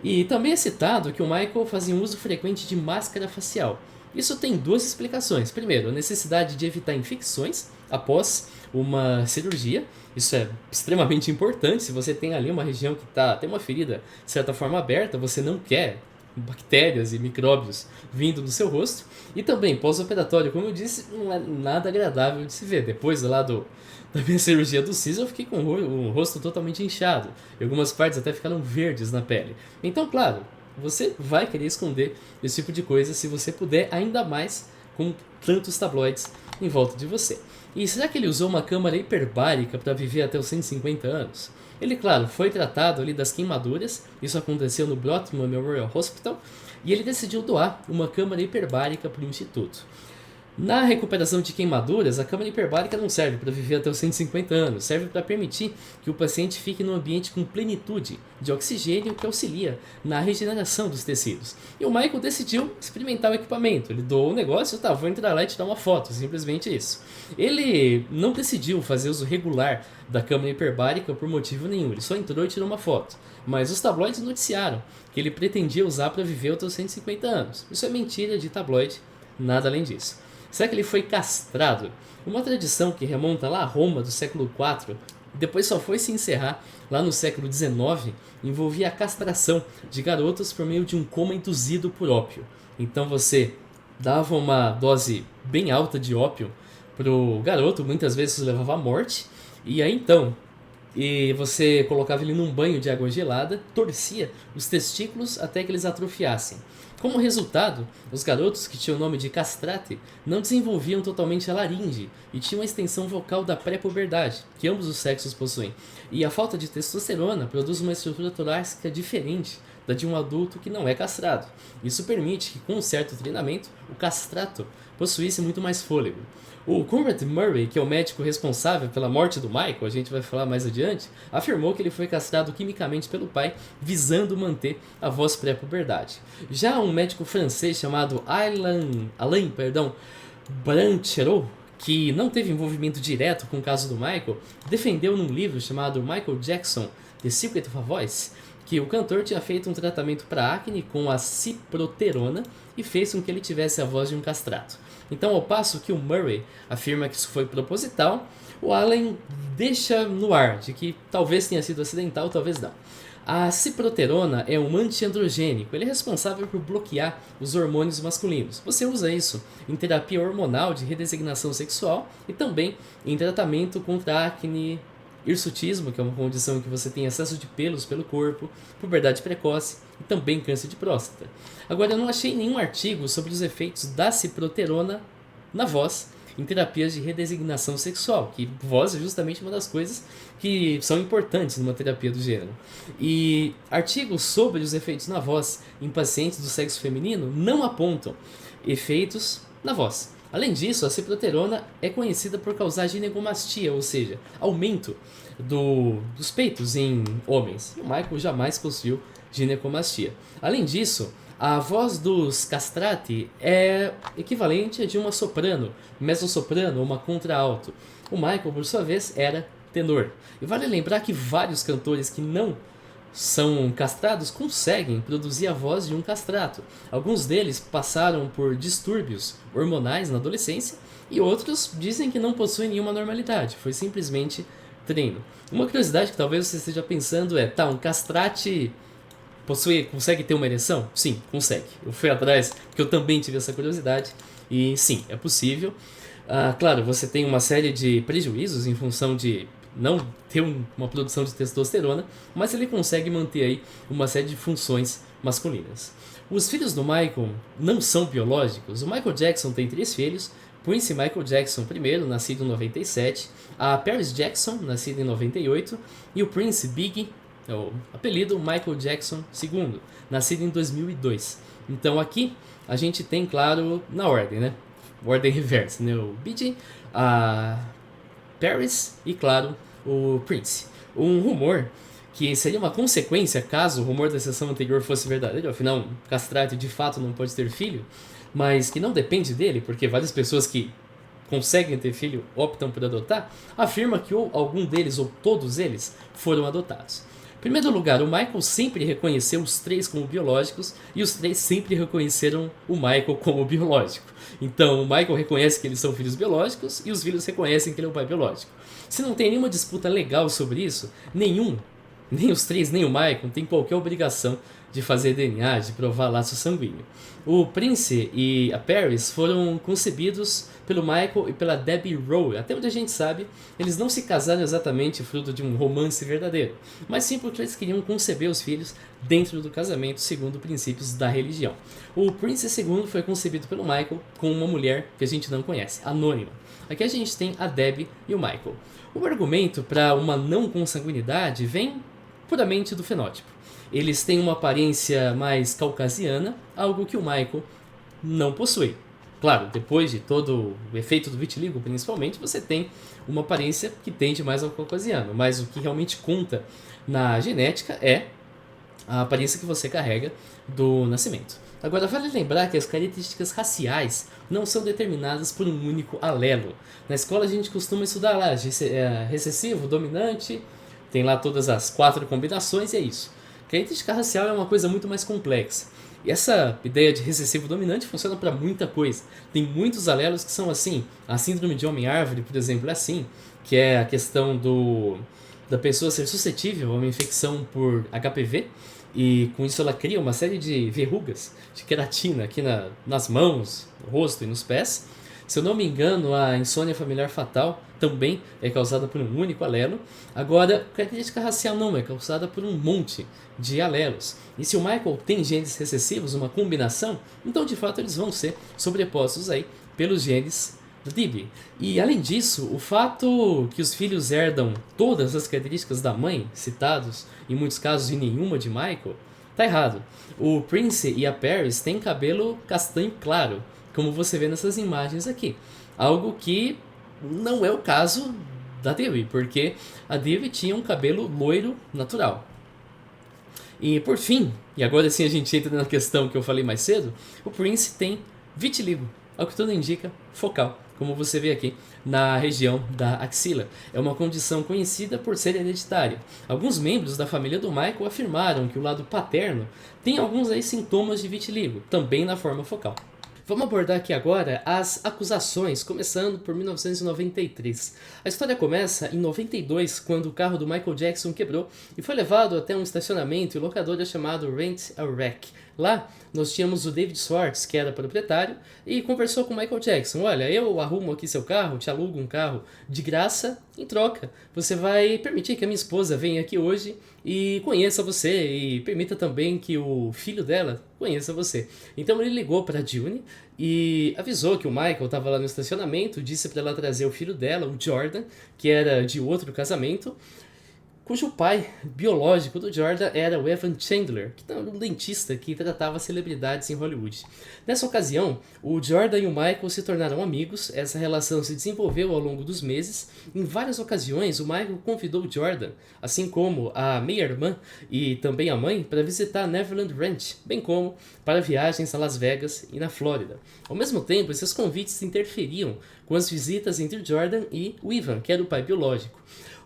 [SPEAKER 1] E também é citado que o Michael fazia um uso frequente de máscara facial. Isso tem duas explicações. Primeiro, a necessidade de evitar infecções após uma cirurgia. Isso é extremamente importante. Se você tem ali uma região que tem uma ferida de certa forma aberta, você não quer bactérias e micróbios vindo do seu rosto. E também pós-operatório, como eu disse, não é nada agradável de se ver. Depois da minha cirurgia do siso, eu fiquei com o rosto totalmente inchado e algumas partes até ficaram verdes na pele. Então, claro, você vai querer esconder esse tipo de coisa se você puder, ainda mais com tantos tabloides em volta de você. E será que ele usou uma câmara hiperbárica para viver até os 150 anos? Ele, claro, foi tratado ali das queimaduras, isso aconteceu no Broadmoor Memorial Hospital, e ele decidiu doar uma câmara hiperbárica para o instituto. Na recuperação de queimaduras, a câmara hiperbárica não serve para viver até os 150 anos, serve para permitir que o paciente fique num ambiente com plenitude de oxigênio que auxilia na regeneração dos tecidos. E o Michael decidiu experimentar o equipamento, ele doou o negócio, vou entrar lá e tirar uma foto, simplesmente isso. Ele não decidiu fazer uso regular da câmara hiperbárica por motivo nenhum, ele só entrou e tirou uma foto. Mas os tabloides noticiaram que ele pretendia usar para viver até os 150 anos. Isso é mentira de tabloide, nada além disso. Será que ele foi castrado? Uma tradição que remonta lá a Roma do século IV, e depois só foi se encerrar lá no século XIX, envolvia a castração de garotos por meio de um coma induzido por ópio. Então você dava uma dose bem alta de ópio pro garoto, muitas vezes isso levava à morte, e aí então você colocava ele num banho de água gelada, torcia os testículos até que eles atrofiassem. Como resultado, os garotos que tinham o nome de castrate não desenvolviam totalmente a laringe e tinham a extensão vocal da pré-puberdade, que ambos os sexos possuem. E a falta de testosterona produz uma estrutura torácica diferente da de um adulto que não é castrado. Isso permite que, com um certo treinamento, o castrato possuísse muito mais fôlego. O Conrad Murray, que é o médico responsável pela morte do Michael, a gente vai falar mais adiante, afirmou que ele foi castrado quimicamente pelo pai, visando manter a voz pré-puberdade. Já um médico francês chamado Alain Branchereau, que não teve envolvimento direto com o caso do Michael, defendeu num livro chamado Michael Jackson, The Secret of a Voice, que o cantor tinha feito um tratamento para acne com a ciproterona e fez com que ele tivesse a voz de um castrato. Então, ao passo que o Murray afirma que isso foi proposital, o Allen deixa no ar de que talvez tenha sido acidental, talvez não. A ciproterona é um antiandrogênico, ele é responsável por bloquear os hormônios masculinos. Você usa isso em terapia hormonal de redesignação sexual e também em tratamento contra acne, hirsutismo, que é uma condição em que você tem excesso de pelos pelo corpo, puberdade precoce e também câncer de próstata. Agora, eu não achei nenhum artigo sobre os efeitos da ciproterona na voz em terapias de redesignação sexual, que voz é justamente uma das coisas que são importantes numa terapia do gênero. E artigos sobre os efeitos na voz em pacientes do sexo feminino não apontam efeitos na voz. Além disso, a ciproterona é conhecida por causar ginecomastia, ou seja, aumento dos peitos em homens. E o Michael jamais possuiu ginecomastia. Além disso, a voz dos castrati é equivalente a de uma soprano, mezzosoprano ou uma contralto. O Michael, por sua vez, era tenor. E vale lembrar que vários cantores que não são castrados conseguem produzir a voz de um castrato. Alguns deles passaram por distúrbios hormonais na adolescência e outros dizem que não possuem nenhuma normalidade, foi simplesmente treino. Uma curiosidade que talvez você esteja pensando é, um castrate consegue ter uma ereção? Sim, consegue. Eu fui atrás porque eu também tive essa curiosidade e sim, é possível. Claro, você tem uma série de prejuízos em função de não ter uma produção de testosterona, mas ele consegue manter aí uma série de funções masculinas. Os filhos do Michael não são biológicos. O Michael Jackson tem 3 filhos, Prince Michael Jackson I, nascido em 97, a Paris Jackson, nascida em 98, e o Prince Big, é o apelido Michael Jackson II, nascido em 2002. Então aqui a gente tem, claro, na ordem, né? Ordem reversa, né? O Big, a Paris e, claro, o Prince. Um rumor que seria uma consequência caso o rumor da sessão anterior fosse verdadeiro, afinal, um castrate de fato não pode ter filho, mas que não depende dele, porque várias pessoas que conseguem ter filho optam por adotar, afirma que ou algum deles ou todos eles foram adotados. Em primeiro lugar, o Michael sempre reconheceu os 3 como biológicos e os 3 sempre reconheceram o Michael como biológico. Então, o Michael reconhece que eles são filhos biológicos e os filhos reconhecem que ele é o pai biológico. Se não tem nenhuma disputa legal sobre isso, nem os 3, nem o Michael tem qualquer obrigação de fazer DNA, de provar laço sanguíneo. O Prince e a Paris foram concebidos pelo Michael e pela Debbie Rowe. Até onde a gente sabe, eles não se casaram exatamente fruto de um romance verdadeiro, mas sim porque eles queriam conceber os filhos dentro do casamento segundo princípios da religião. O Prince II foi concebido pelo Michael com uma mulher que a gente não conhece, anônima. Aqui a gente tem a Debbie e o Michael. O argumento para uma não consanguinidade vem puramente do fenótipo. Eles têm uma aparência mais caucasiana, algo que o Michael não possui. Claro, depois de todo o efeito do vitiligo, principalmente, você tem uma aparência que tende mais ao caucasiano, mas o que realmente conta na genética é a aparência que você carrega do nascimento. Agora, vale lembrar que as características raciais não são determinadas por um único alelo. Na escola a gente costuma estudar lá recessivo, dominante, tem lá todas as 4 combinações e é isso. Característica racial é uma coisa muito mais complexa. E essa ideia de recessivo dominante funciona para muita coisa. Tem muitos alelos que são assim. A síndrome de homem-árvore, por exemplo, é assim, que é a questão da pessoa ser suscetível a uma infecção por HPV, e com isso ela cria uma série de verrugas de queratina aqui nas mãos, no rosto e nos pés. Se eu não me engano, a insônia familiar fatal também é causada por um único alelo. Agora, a característica racial não, é causada por um monte de alelos. E se o Michael tem genes recessivos, uma combinação, então de fato eles vão ser sobrepostos aí pelos genes do Dibby. E além disso, o fato que os filhos herdam todas as características da mãe, citados em muitos casos e nenhuma de Michael, tá errado. O Prince e a Paris têm cabelo castanho claro, como você vê nessas imagens aqui. Algo que não é o caso da Dibby, porque a Dibby tinha um cabelo loiro natural. E por fim, e agora sim a gente entra na questão que eu falei mais cedo, o Prince tem vitiligo, ao que tudo indica, focal, como você vê aqui na região da axila. É uma condição conhecida por ser hereditária. Alguns membros da família do Michael afirmaram que o lado paterno tem alguns aí sintomas de vitiligo, também na forma focal. Vamos abordar aqui agora as acusações, começando por 1993. A história começa em 92, quando o carro do Michael Jackson quebrou e foi levado até um estacionamento e locadora chamado Rent a Wreck. Lá, nós tínhamos o David Schwartz, que era proprietário, e conversou com o Michael Jackson. Olha, eu arrumo aqui seu carro, te alugo um carro de graça, em troca. Você vai permitir que a minha esposa venha aqui hoje e conheça você, e permita também que o filho dela conheça você. Então ele ligou para a June e avisou que o Michael estava lá no estacionamento, disse para ela trazer o filho dela, o Jordan, que era de outro casamento, cujo pai biológico do Jordan era o Evan Chandler, que era um dentista que tratava celebridades em Hollywood. Nessa ocasião, o Jordan e o Michael se tornaram amigos, essa relação se desenvolveu ao longo dos meses. Em várias ocasiões, o Michael convidou o Jordan, assim como a meia-irmã e também a mãe, para visitar Neverland Ranch, bem como para viagens a Las Vegas e na Flórida. Ao mesmo tempo, esses convites interferiam com as visitas entre o Jordan e o Evan, que era o pai biológico.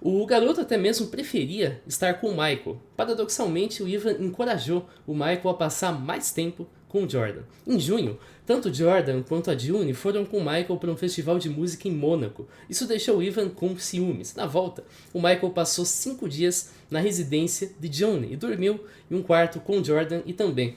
[SPEAKER 1] O garoto até mesmo preferia estar com o Michael. Paradoxalmente, o Evan encorajou o Michael a passar mais tempo com o Jordan. Em junho, tanto o Jordan quanto a June foram com o Michael para um festival de música em Mônaco. Isso deixou o Evan com ciúmes. Na volta, o Michael passou 5 dias na residência de June e dormiu em um quarto com o Jordan e também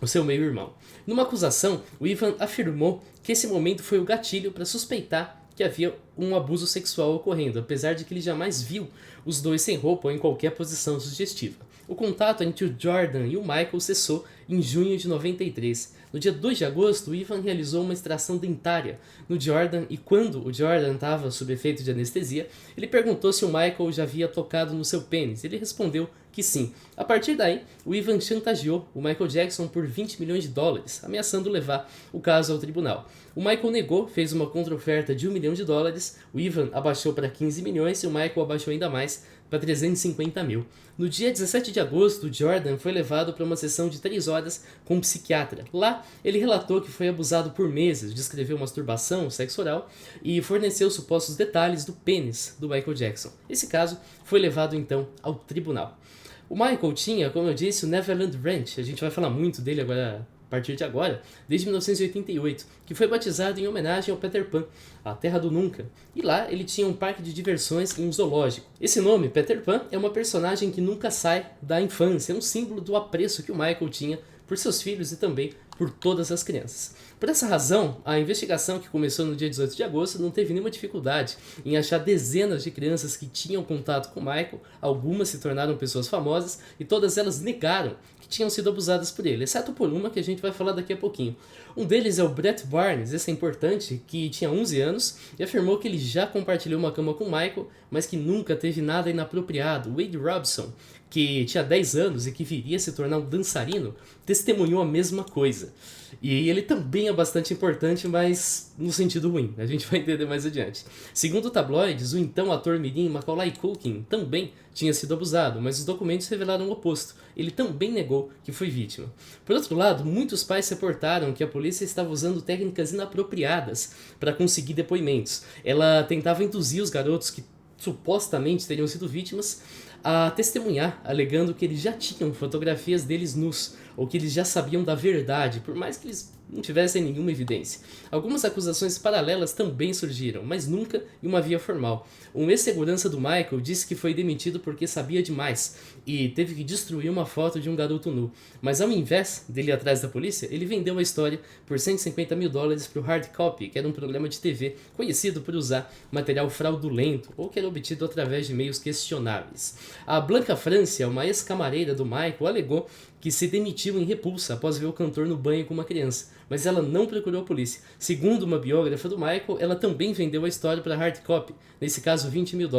[SPEAKER 1] o seu meio-irmão. Numa acusação, o Evan afirmou que esse momento foi o gatilho para suspeitar que havia um abuso sexual ocorrendo, apesar de que ele jamais viu os dois sem roupa ou em qualquer posição sugestiva. O contato entre o Jordan e o Michael cessou em junho de 93. No dia 2 de agosto, o Evan realizou uma extração dentária no Jordan e quando o Jordan estava sob efeito de anestesia, ele perguntou se o Michael já havia tocado no seu pênis. Ele respondeu que sim. A partir daí, o Evan chantageou o Michael Jackson por $20 milhões, ameaçando levar o caso ao tribunal. O Michael negou, fez uma contra-oferta de $1 milhão, o Evan abaixou para 15 milhões e o Michael abaixou ainda mais para 350 mil. No dia 17 de agosto, o Jordan foi levado para uma sessão de 3 horas com um psiquiatra. Lá, ele relatou que foi abusado por meses, descreveu masturbação, sexo oral e forneceu supostos detalhes do pênis do Michael Jackson. Esse caso foi levado então ao tribunal. O Michael tinha, como eu disse, o Neverland Ranch, a gente vai falar muito dele agora, a partir de agora, desde 1988, que foi batizado em homenagem ao Peter Pan, a Terra do Nunca. E lá ele tinha um parque de diversões e um zoológico. Esse nome, Peter Pan, é uma personagem que nunca sai da infância, é um símbolo do apreço que o Michael tinha por seus filhos e também por todas as crianças. Por essa razão, a investigação que começou no dia 18 de agosto não teve nenhuma dificuldade em achar dezenas de crianças que tinham contato com Michael, algumas se tornaram pessoas famosas e todas elas negaram que tinham sido abusadas por ele, exceto por uma que a gente vai falar daqui a pouquinho. Um deles é o Brett Barnes, esse é importante, que tinha 11 anos e afirmou que ele já compartilhou uma cama com Michael, mas que nunca teve nada inapropriado. Wade Robson, que tinha 10 anos e que viria a se tornar um dançarino, testemunhou a mesma coisa. E ele também é bastante importante, mas no sentido ruim. A gente vai entender mais adiante. Segundo tabloides, o então ator mirim Macaulay Culkin também tinha sido abusado, mas os documentos revelaram o oposto. Ele também negou que foi vítima. Por outro lado, muitos pais reportaram que a polícia estava usando técnicas inapropriadas para conseguir depoimentos. Ela tentava induzir os garotos que supostamente teriam sido vítimas a testemunhar, alegando que eles já tinham fotografias deles nus, ou que eles já sabiam da verdade, por mais que eles não tivessem nenhuma evidência. Algumas acusações paralelas também surgiram, mas nunca em uma via formal. Um ex-segurança do Michael disse que foi demitido porque sabia demais e teve que destruir uma foto de um garoto nu. Mas ao invés dele ir atrás da polícia, ele vendeu a história por $150 mil para o Hard Copy, que era um programa de TV conhecido por usar material fraudulento ou que era obtido através de meios questionáveis. A Blanca Francia, uma ex-camareira do Michael, alegou que se demitiu em repulsa após ver o cantor no banho com uma criança, mas ela não procurou a polícia. Segundo uma biógrafa do Michael, ela também vendeu a história para Hard Copy, nesse caso $20 mil.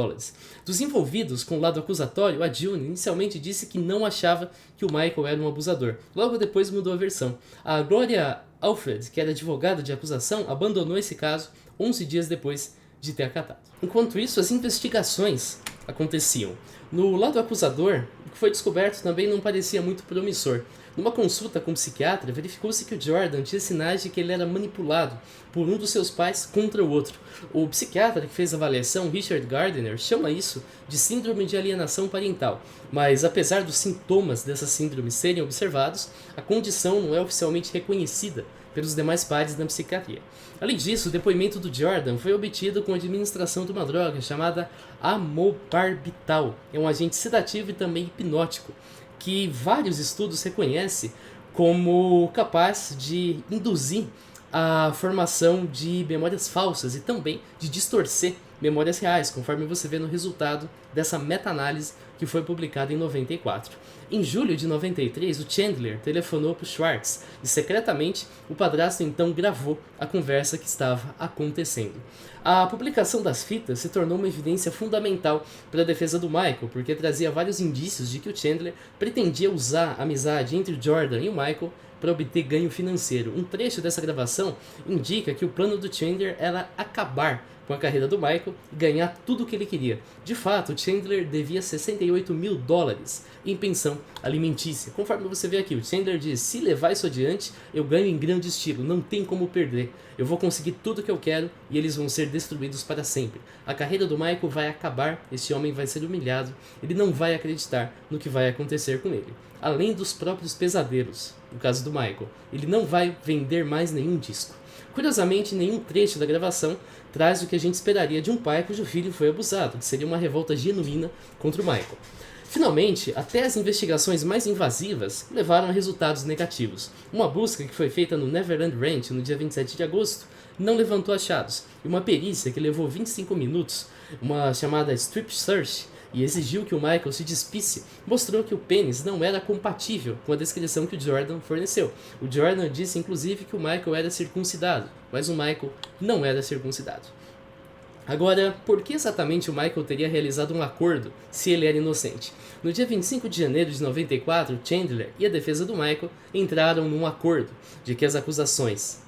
[SPEAKER 1] Dos envolvidos com o lado acusatório, a June inicialmente disse que não achava que o Michael era um abusador. Logo depois mudou a versão. A Gloria Alfred, que era advogada de acusação, abandonou esse caso 11 dias depois de ter acatado. Enquanto isso, as investigações aconteciam. No lado acusador, o que foi descoberto também não parecia muito promissor. Numa consulta com um psiquiatra, verificou-se que o Jordan tinha sinais de que ele era manipulado por um dos seus pais contra o outro. O psiquiatra que fez a avaliação, Richard Gardner, chama isso de síndrome de alienação parental. Mas apesar dos sintomas dessa síndrome serem observados, a condição não é oficialmente reconhecida pelos demais pares da psiquiatria. Além disso, o depoimento do Jordan foi obtido com a administração de uma droga chamada amobarbital. É um agente sedativo e também hipnótico, que vários estudos reconhecem como capaz de induzir a formação de memórias falsas e também de distorcer memórias reais, conforme você vê no resultado dessa meta-análise que foi publicada em 94. Em julho de 93, o Chandler telefonou para o Schwartz e secretamente o padrasto então gravou a conversa que estava acontecendo. A publicação das fitas se tornou uma evidência fundamental para a defesa do Michael, porque trazia vários indícios de que o Chandler pretendia usar a amizade entre o Jordan e o Michael para obter ganho financeiro. Um trecho dessa gravação indica que o plano do Chandler era acabar com a carreira do Michael e ganhar tudo o que ele queria. De fato, Chandler devia $68 mil em pensão alimentícia. Conforme você vê aqui, o Chandler diz: se levar isso adiante, eu ganho em grande estilo, não tem como perder. Eu vou conseguir tudo o que eu quero e eles vão ser destruídos para sempre. A carreira do Michael vai acabar, este homem vai ser humilhado, ele não vai acreditar no que vai acontecer com ele. Além dos próprios pesadelos, no caso do Michael, ele não vai vender mais nenhum disco. Curiosamente, nenhum trecho da gravação traz o que a gente esperaria de um pai cujo filho foi abusado, que seria uma revolta genuína contra o Michael. Finalmente, até as investigações mais invasivas levaram a resultados negativos. Uma busca que foi feita no Neverland Ranch no dia 27 de agosto não levantou achados, e uma perícia que levou 25 minutos, uma chamada strip search, e exigiu que o Michael se despisse, mostrou que o pênis não era compatível com a descrição que o Jordan forneceu. O Jordan disse inclusive que o Michael era circuncidado, mas o Michael não era circuncidado. Agora, por que exatamente o Michael teria realizado um acordo se ele era inocente? No dia 25 de janeiro de 94, Chandler e a defesa do Michael entraram num acordo de que as acusações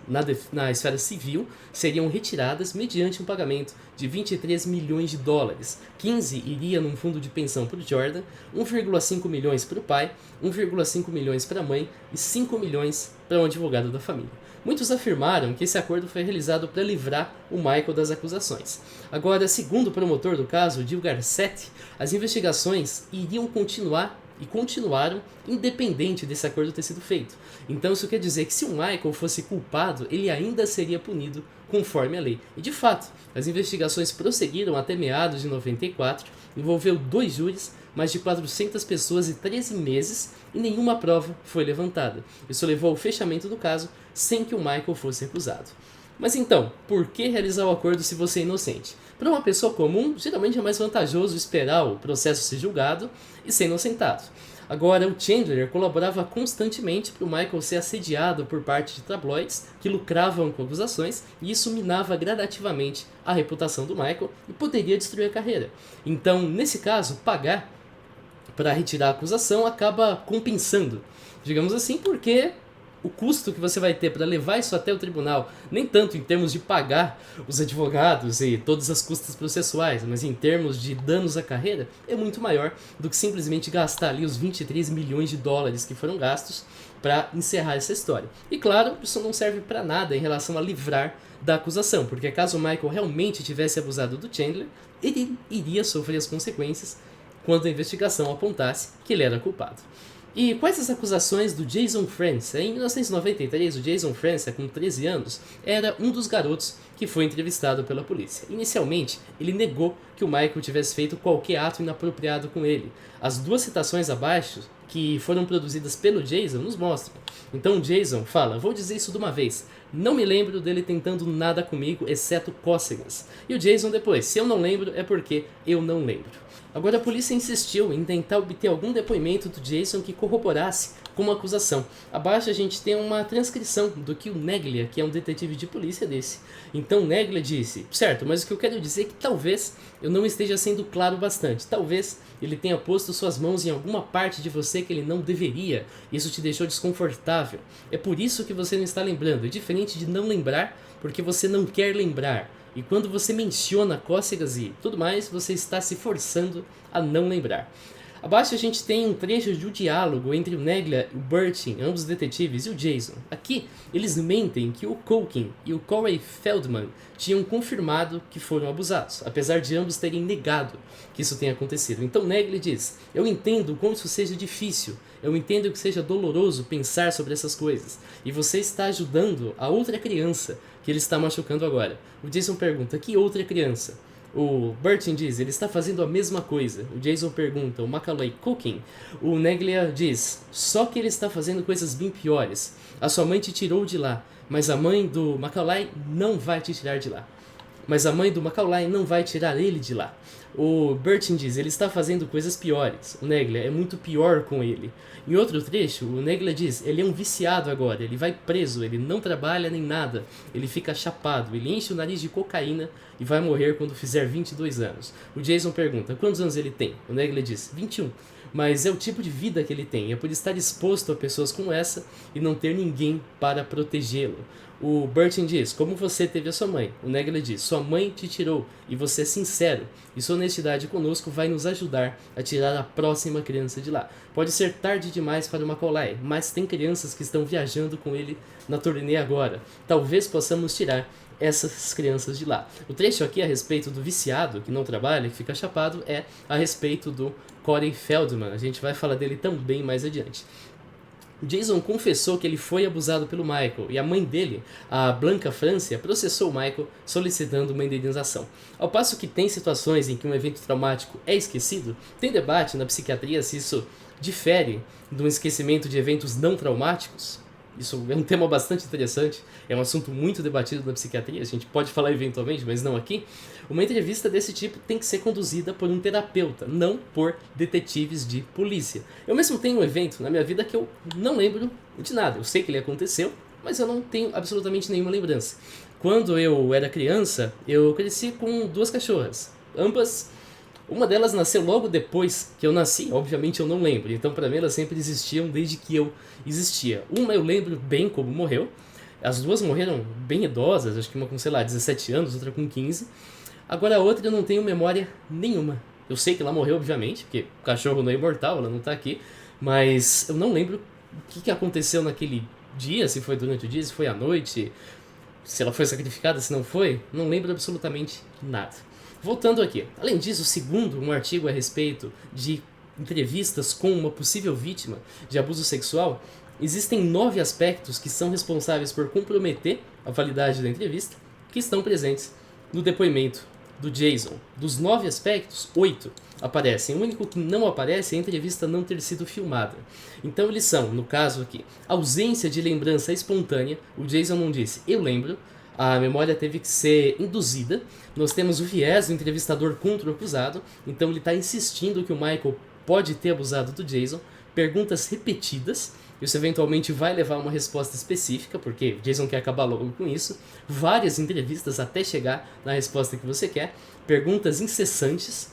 [SPEAKER 1] na esfera civil seriam retiradas mediante um pagamento de $23 milhões. 15 iria num fundo de pensão para o Jordan, 1,5 milhões para o pai, 1,5 milhões para a mãe e 5 milhões para um advogado da família. Muitos afirmaram que esse acordo foi realizado para livrar o Michael das acusações. Agora, segundo o promotor do caso, Gil Garcetti, as investigações iriam continuar e continuaram independente desse acordo ter sido feito. Então isso quer dizer que se o Michael fosse culpado, ele ainda seria punido conforme a lei. E de fato, as investigações prosseguiram até meados de 94, envolveu 2 júris, mais de 400 pessoas e 13 meses, e nenhuma prova foi levantada. Isso levou ao fechamento do caso, sem que o Michael fosse acusado. Mas então, por que realizar o acordo se você é inocente? Para uma pessoa comum, geralmente é mais vantajoso esperar o processo ser julgado e ser inocentado. Agora, o Chandler colaborava constantemente para o Michael ser assediado por parte de tabloides que lucravam com acusações, e isso minava gradativamente a reputação do Michael e poderia destruir a carreira. Então, nesse caso, pagar para retirar a acusação acaba compensando, digamos assim, porque o custo que você vai ter para levar isso até o tribunal, nem tanto em termos de pagar os advogados e todas as custas processuais, mas em termos de danos à carreira, é muito maior do que simplesmente gastar ali os $23 milhões que foram gastos para encerrar essa história. E claro, isso não serve para nada em relação a livrar da acusação, porque caso o Michael realmente tivesse abusado do Chandler, ele iria sofrer as consequências quando a investigação apontasse que ele era culpado. E quais as acusações do Jason Francis? Em 1993, o Jason Francis, com 13 anos, era um dos garotos que foi entrevistado pela polícia. Inicialmente, ele negou que o Michael tivesse feito qualquer ato inapropriado com ele. As duas citações abaixo, que foram produzidas pelo Jason, nos mostram. Então o Jason fala: vou dizer isso de uma vez, não me lembro dele tentando nada comigo, exceto cócegas. E o Jason depois: se eu não lembro, é porque eu não lembro. Agora a polícia insistiu em tentar obter algum depoimento do Jason que corroborasse com uma acusação. Abaixo a gente tem uma transcrição do que o Neglia, que é um detetive de polícia, disse. Então Neglia disse: certo, mas o que eu quero dizer é que talvez eu não esteja sendo claro bastante. Talvez ele tenha posto suas mãos em alguma parte de você que ele não deveria. Isso te deixou desconfortável. É por isso que você não está lembrando. É diferente de não lembrar porque você não quer lembrar. E quando você menciona cócegas e tudo mais, você está se forçando a não lembrar. Abaixo a gente tem um trecho de um diálogo entre o Neglia, o Burton, ambos detetives, e o Jason. Aqui, eles mentem que o Culkin e o Corey Feldman tinham confirmado que foram abusados, apesar de ambos terem negado que isso tenha acontecido. Então Neglia diz: eu entendo como isso seja difícil, eu entendo que seja doloroso pensar sobre essas coisas, e você está ajudando a outra criança que ele está machucando agora. O Jason pergunta: que outra criança? O Burton diz: ele está fazendo a mesma coisa. O Jason pergunta: o Macaulay Culkin? O Neglia diz: só que ele está fazendo coisas bem piores. A sua mãe te tirou de lá, mas a mãe do Macaulay não vai te tirar de lá. Mas a mãe do Macaulay não vai tirar ele de lá. O Burton diz: ele está fazendo coisas piores. O Neglia: é muito pior com ele. Em outro trecho, o Neglia diz: ele é um viciado agora, ele vai preso, ele não trabalha nem nada, ele fica chapado, ele enche o nariz de cocaína e vai morrer quando fizer 22 anos. O Jason pergunta: quantos anos ele tem? O Neglia diz: 21. Mas é o tipo de vida que ele tem, é por estar exposto a pessoas como essa e não ter ninguém para protegê-lo. O Burton diz: como você teve a sua mãe? O Neglia diz: sua mãe te tirou e você é sincero. E sua honestidade conosco vai nos ajudar a tirar a próxima criança de lá. Pode ser tarde demais para o Macaulay, mas tem crianças que estão viajando com ele na turnê agora. Talvez possamos tirar essas crianças de lá. O trecho aqui a respeito do viciado que não trabalha, que fica chapado, é a respeito do Corey Feldman. A gente vai falar dele também mais adiante. Jason confessou que ele foi abusado pelo Michael e a mãe dele, a Blanca Francia, processou o Michael solicitando uma indenização. Ao passo que tem situações em que um evento traumático é esquecido, tem debate na psiquiatria se isso difere do esquecimento de eventos não traumáticos. Isso é um tema bastante interessante, é um assunto muito debatido na psiquiatria, a gente pode falar eventualmente, mas não aqui. Uma entrevista desse tipo tem que ser conduzida por um terapeuta, não por detetives de polícia. Eu mesmo tenho um evento na minha vida que eu não lembro de nada, eu sei que ele aconteceu, mas eu não tenho absolutamente nenhuma lembrança. Quando eu era criança, eu cresci com duas cachorras, ambas. Uma delas nasceu logo depois que eu nasci, obviamente eu não lembro, então para mim elas sempre existiam desde que eu existia. Uma eu lembro bem como morreu, as duas morreram bem idosas, acho que uma com, 17 anos, outra com 15. Agora a outra eu não tenho memória nenhuma. Eu sei que ela morreu, obviamente, porque o cachorro não é imortal, ela não tá aqui, mas eu não lembro o que aconteceu naquele dia, se foi durante o dia, se foi à noite, se ela foi sacrificada, se não foi, não lembro absolutamente nada. Voltando aqui, além disso, segundo um artigo a respeito de entrevistas com uma possível vítima de abuso sexual, existem 9 aspectos que são responsáveis por comprometer a validade da entrevista, que estão presentes no depoimento do Jason. Dos 9 aspectos, 8 aparecem. O único que não aparece é a entrevista não ter sido filmada. Então eles são, no caso aqui, ausência de lembrança espontânea. O Jason não disse "eu lembro", a memória teve que ser induzida. Nós temos o viés do entrevistador contra o acusado, então ele está insistindo que o Michael pode ter abusado do Jason. Perguntas repetidas, isso eventualmente vai levar a uma resposta específica, porque Jason quer acabar logo com isso. Várias entrevistas até chegar na resposta que você quer. Perguntas incessantes,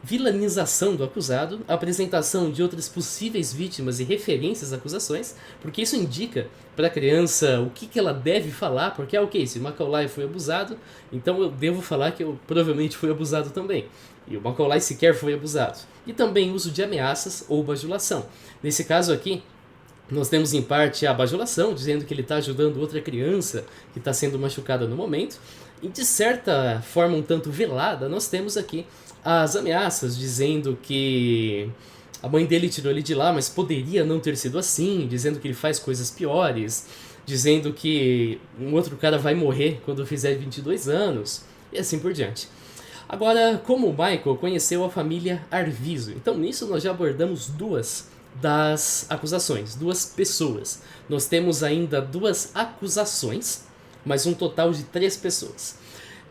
[SPEAKER 1] vilanização do acusado, apresentação de outras possíveis vítimas e referências às acusações, porque isso indica para a criança o que ela deve falar, porque ok, se o Macaulay foi abusado, então eu devo falar que eu provavelmente fui abusado também. E o Macaulay sequer foi abusado. E também uso de ameaças ou bajulação. Nesse caso aqui, nós temos em parte a bajulação, dizendo que ele está ajudando outra criança que está sendo machucada no momento. E de certa forma um tanto velada, nós temos aqui as ameaças, dizendo que a mãe dele tirou ele de lá, mas poderia não ter sido assim, dizendo que ele faz coisas piores, dizendo que um outro cara vai morrer quando fizer 22 anos, e assim por diante. Agora, como o Michael conheceu a família Arvizo? Então, nisso nós já abordamos duas das acusações, duas pessoas. Nós temos ainda duas acusações, mas um total de 3 pessoas.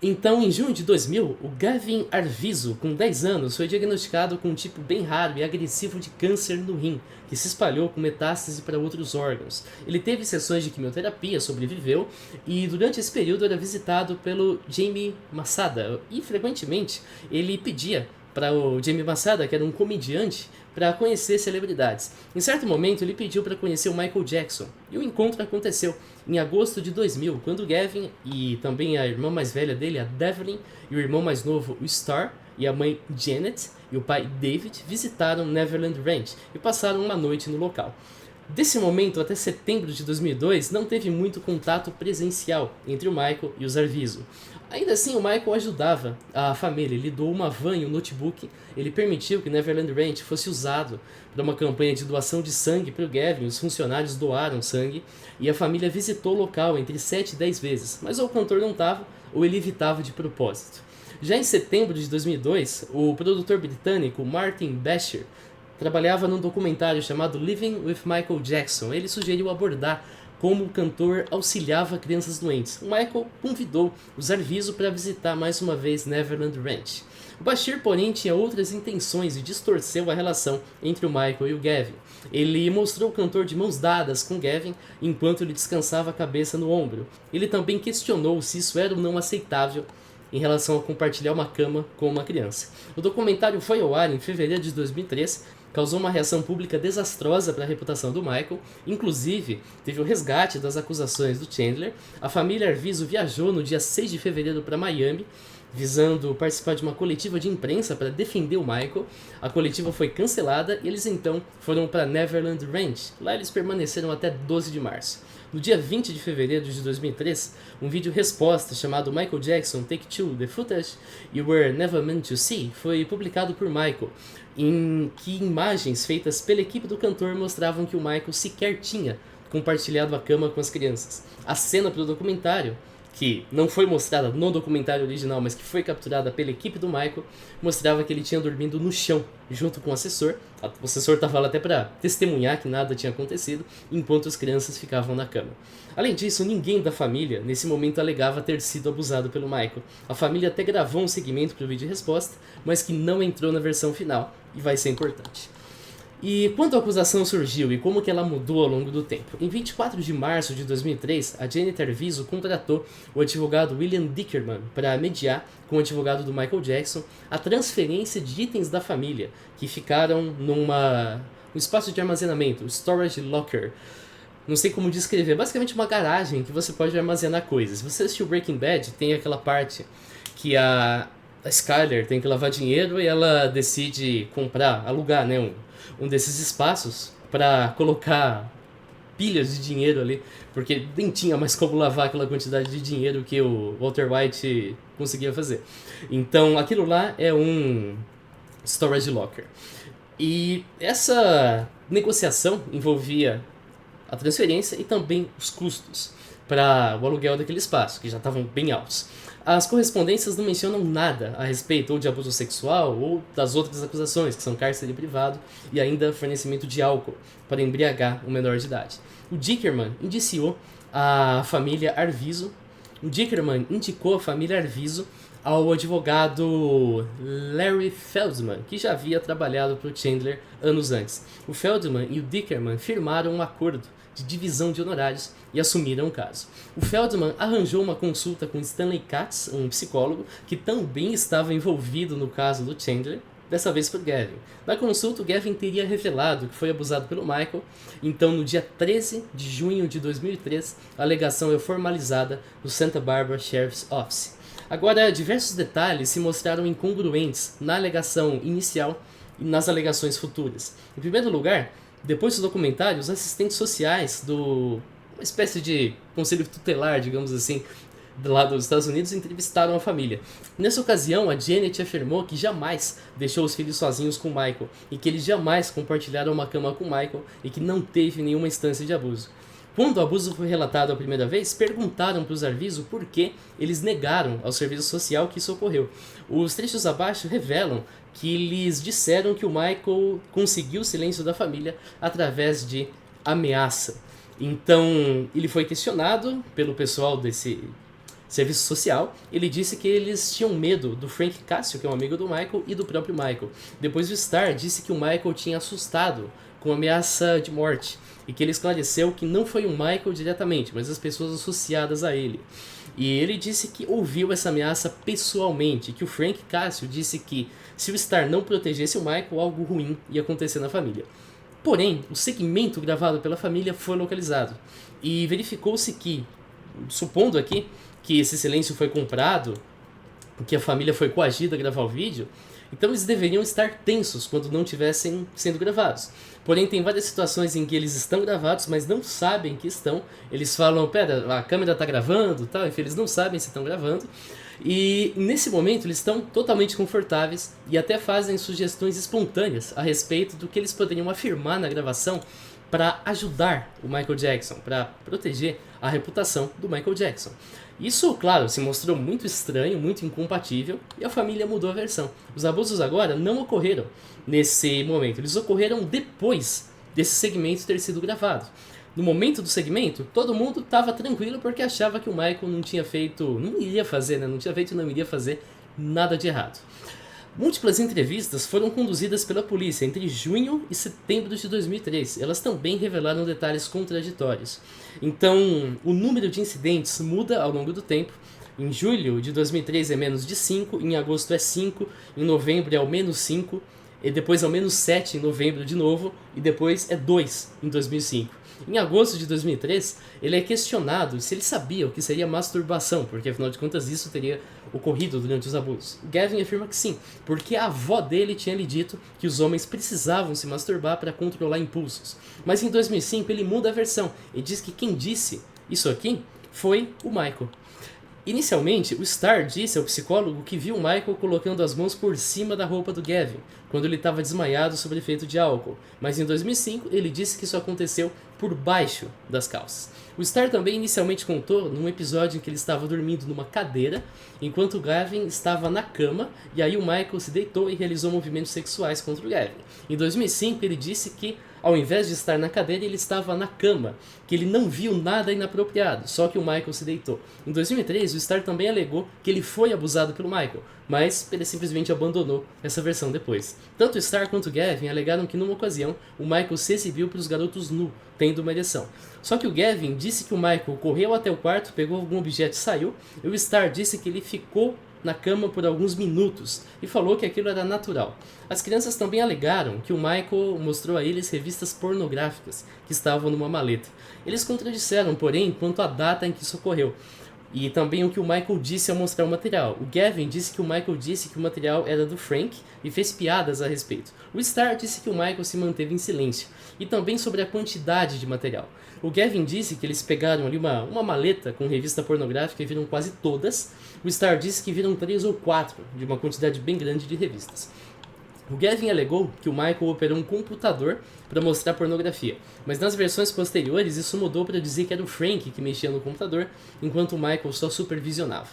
[SPEAKER 1] Então, em junho de 2000, o Gavin Arvizo, com 10 anos, foi diagnosticado com um tipo bem raro e agressivo de câncer no rim, que se espalhou com metástase para outros órgãos. Ele teve sessões de quimioterapia, sobreviveu, e durante esse período era visitado pelo Jamie Masada, e frequentemente ele pedia para o Jamie Masada, que era um comediante, para conhecer celebridades. Em certo momento, ele pediu para conhecer o Michael Jackson, e o encontro aconteceu em agosto de 2000, quando Gavin e também a irmã mais velha dele, a Devlin, e o irmão mais novo, o Star, e a mãe Janet e o pai David visitaram Neverland Ranch e passaram uma noite no local. Desse momento até setembro de 2002, não teve muito contato presencial entre o Michael e os Arvizo. Ainda assim, o Michael ajudava a família, ele doou uma van e um notebook, ele permitiu que Neverland Ranch fosse usado para uma campanha de doação de sangue para o Gavin, os funcionários doaram sangue, e a família visitou o local entre 7 e 10 vezes, mas ou o cantor não estava, ou ele evitava de propósito. Já em setembro de 2002, o produtor britânico Martin Bashir trabalhava num documentário chamado Living with Michael Jackson. Ele sugeriu abordar como o cantor auxiliava crianças doentes. O Michael convidou os Arvizo para visitar mais uma vez Neverland Ranch. O Bashir, porém, tinha outras intenções e distorceu a relação entre o Michael e o Gavin. Ele mostrou o cantor de mãos dadas com Gavin enquanto ele descansava a cabeça no ombro. Ele também questionou se isso era ou não aceitável em relação a compartilhar uma cama com uma criança. O documentário foi ao ar em fevereiro de 2003, causou uma reação pública desastrosa para a reputação do Michael, inclusive teve o resgate das acusações do Chandler. A família Arvizo viajou no dia 6 de fevereiro para Miami, visando participar de uma coletiva de imprensa para defender o Michael. A coletiva foi cancelada e eles então foram para Neverland Ranch. Lá eles permaneceram até 12 de março. No dia 20 de fevereiro de 2003, um vídeo-resposta chamado Michael Jackson Take Two, The Footage You Were Never Meant to See foi publicado por Michael, em que imagens feitas pela equipe do cantor mostravam que o Michael sequer tinha compartilhado a cama com as crianças. A cena para o documentário, que não foi mostrada no documentário original, mas que foi capturada pela equipe do Michael, mostrava que ele tinha dormido no chão, junto com o assessor. O assessor estava lá até para testemunhar que nada tinha acontecido, enquanto as crianças ficavam na cama. Além disso, ninguém da família, nesse momento, alegava ter sido abusado pelo Michael. A família até gravou um segmento para o vídeo-resposta, mas que não entrou na versão final, e vai ser importante. E quando a acusação surgiu e como que ela mudou ao longo do tempo? Em 24 de março de 2003, a Janet Arvizo contratou o advogado William Dickerman para mediar com o advogado do Michael Jackson a transferência de itens da família que ficaram num espaço de armazenamento, storage locker. Não sei como descrever, basicamente uma garagem que você pode armazenar coisas. Se você assistiu Breaking Bad, tem aquela parte que a Skyler tem que lavar dinheiro e ela decide alugar, né, um desses espaços para colocar pilhas de dinheiro ali, porque nem tinha mais como lavar aquela quantidade de dinheiro que o Walter White conseguia fazer. Então aquilo lá é um storage locker. E essa negociação envolvia a transferência e também os custos para o aluguel daquele espaço, que já estavam bem altos. As correspondências não mencionam nada a respeito ou de abuso sexual ou das outras acusações, que são cárcere privado e ainda fornecimento de álcool para embriagar o menor de idade. O Dickerman indiciou a família Arvizo. O Dickerman indicou a família Arvizo ao advogado Larry Feldman, que já havia trabalhado para o Chandler anos antes. O Feldman e o Dickerman firmaram um acordo de divisão de honorários e assumiram o caso. O Feldman arranjou uma consulta com Stanley Katz, um psicólogo, que também estava envolvido no caso do Chandler, dessa vez por Gavin. Na consulta, o Gavin teria revelado que foi abusado pelo Michael, então no dia 13 de junho de 2003, a alegação é formalizada no Santa Barbara Sheriff's Office. Agora, diversos detalhes se mostraram incongruentes na alegação inicial e nas alegações futuras. Em primeiro lugar, depois do documentário, os assistentes sociais uma espécie de conselho tutelar, digamos assim, lá dos Estados Unidos entrevistaram a família. Nessa ocasião, a Janet afirmou que jamais deixou os filhos sozinhos com Michael e que eles jamais compartilharam uma cama com Michael e que não teve nenhuma instância de abuso. Quando o abuso foi relatado a primeira vez, perguntaram para os Arvizo por que eles negaram ao serviço social que isso ocorreu. Os trechos abaixo revelam que eles disseram que o Michael conseguiu o silêncio da família através de ameaça. Então, ele foi questionado pelo pessoal desse serviço social. Ele disse que eles tinham medo do Frank Castle, que é um amigo do Michael, e do próprio Michael. Depois o Starr disse que o Michael tinha assustado com ameaça de morte e que ele esclareceu que não foi o Michael diretamente, mas as pessoas associadas a ele. E ele disse que ouviu essa ameaça pessoalmente, que o Frank Castle disse que se o Starr não protegesse o Michael, algo ruim ia acontecer na família. Porém, o segmento gravado pela família foi localizado e verificou-se que, supondo aqui que esse silêncio foi comprado, que a família foi coagida a gravar o vídeo, então eles deveriam estar tensos quando não estivessem sendo gravados. Porém, tem várias situações em que eles estão gravados, mas não sabem que estão. Eles falam, pera, a câmera está gravando, tal, enfim, eles não sabem se estão gravando. E nesse momento eles estão totalmente confortáveis e até fazem sugestões espontâneas a respeito do que eles poderiam afirmar na gravação para ajudar o Michael Jackson, para proteger a reputação do Michael Jackson. Isso, claro, se mostrou muito estranho, muito incompatível, e a família mudou a versão. Os abusos agora não ocorreram nesse momento, eles ocorreram depois desse segmento ter sido gravado. No momento do segmento, todo mundo estava tranquilo porque achava que o Michael não tinha feito, não iria fazer nada de errado. Múltiplas entrevistas foram conduzidas pela polícia entre junho e setembro de 2003. Elas também revelaram detalhes contraditórios. Então, o número de incidentes muda ao longo do tempo. Em julho de 2003 é menos de 5, em agosto é 5, em novembro é ao menos 5, e depois ao menos 7 em novembro de novo, e depois é 2 em 2005. Em agosto de 2003, ele é questionado se ele sabia o que seria masturbação, porque afinal de contas isso teria ocorrido durante os abusos. Gavin afirma que sim, porque a avó dele tinha lhe dito que os homens precisavam se masturbar para controlar impulsos. Mas em 2005 ele muda a versão e diz que quem disse isso aqui foi o Michael. Inicialmente, o Starr disse ao psicólogo que viu Michael colocando as mãos por cima da roupa do Gavin, quando ele estava desmaiado sob efeito de álcool, mas em 2005 ele disse que isso aconteceu por baixo das calças. O Starr também inicialmente contou num episódio em que ele estava dormindo numa cadeira, enquanto o Gavin estava na cama, e aí o Michael se deitou e realizou movimentos sexuais contra o Gavin. Em 2005 ele disse que, ao invés de estar na cadeira, ele estava na cama, que ele não viu nada inapropriado, só que o Michael se deitou. Em 2003, o Starr também alegou que ele foi abusado pelo Michael, mas ele simplesmente abandonou essa versão depois. Tanto o Starr quanto o Gavin alegaram que numa ocasião o Michael se exibiu para os garotos nu, tendo uma ereção. Só que o Gavin disse que o Michael correu até o quarto, pegou algum objeto e saiu, e o Starr disse que ele ficou na cama por alguns minutos e falou que aquilo era natural. As crianças também alegaram que o Michael mostrou a eles revistas pornográficas que estavam numa maleta. Eles contradisseram, porém, quanto à data em que isso ocorreu. E também o que o Michael disse ao mostrar o material. O Gavin disse que o Michael disse que o material era do Frank e fez piadas a respeito. O Starr disse que o Michael se manteve em silêncio. E também sobre a quantidade de material. O Gavin disse que eles pegaram ali uma maleta com revista pornográfica e viram quase todas. O Starr disse que viram 3 ou 4, de uma quantidade bem grande de revistas. O Gavin alegou que o Michael operou um computador para mostrar pornografia, mas nas versões posteriores isso mudou para dizer que era o Frank que mexia no computador, enquanto o Michael só supervisionava.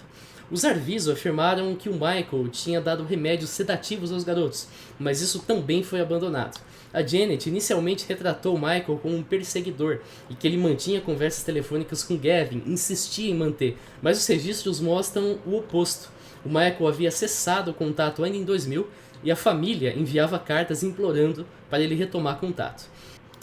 [SPEAKER 1] Os Arvizo afirmaram que o Michael tinha dado remédios sedativos aos garotos, mas isso também foi abandonado. A Janet inicialmente retratou o Michael como um perseguidor e que ele mantinha conversas telefônicas com Gavin, insistia em manter, mas os registros mostram o oposto. O Michael havia cessado o contato ainda em 2000 e a família enviava cartas implorando para ele retomar contato.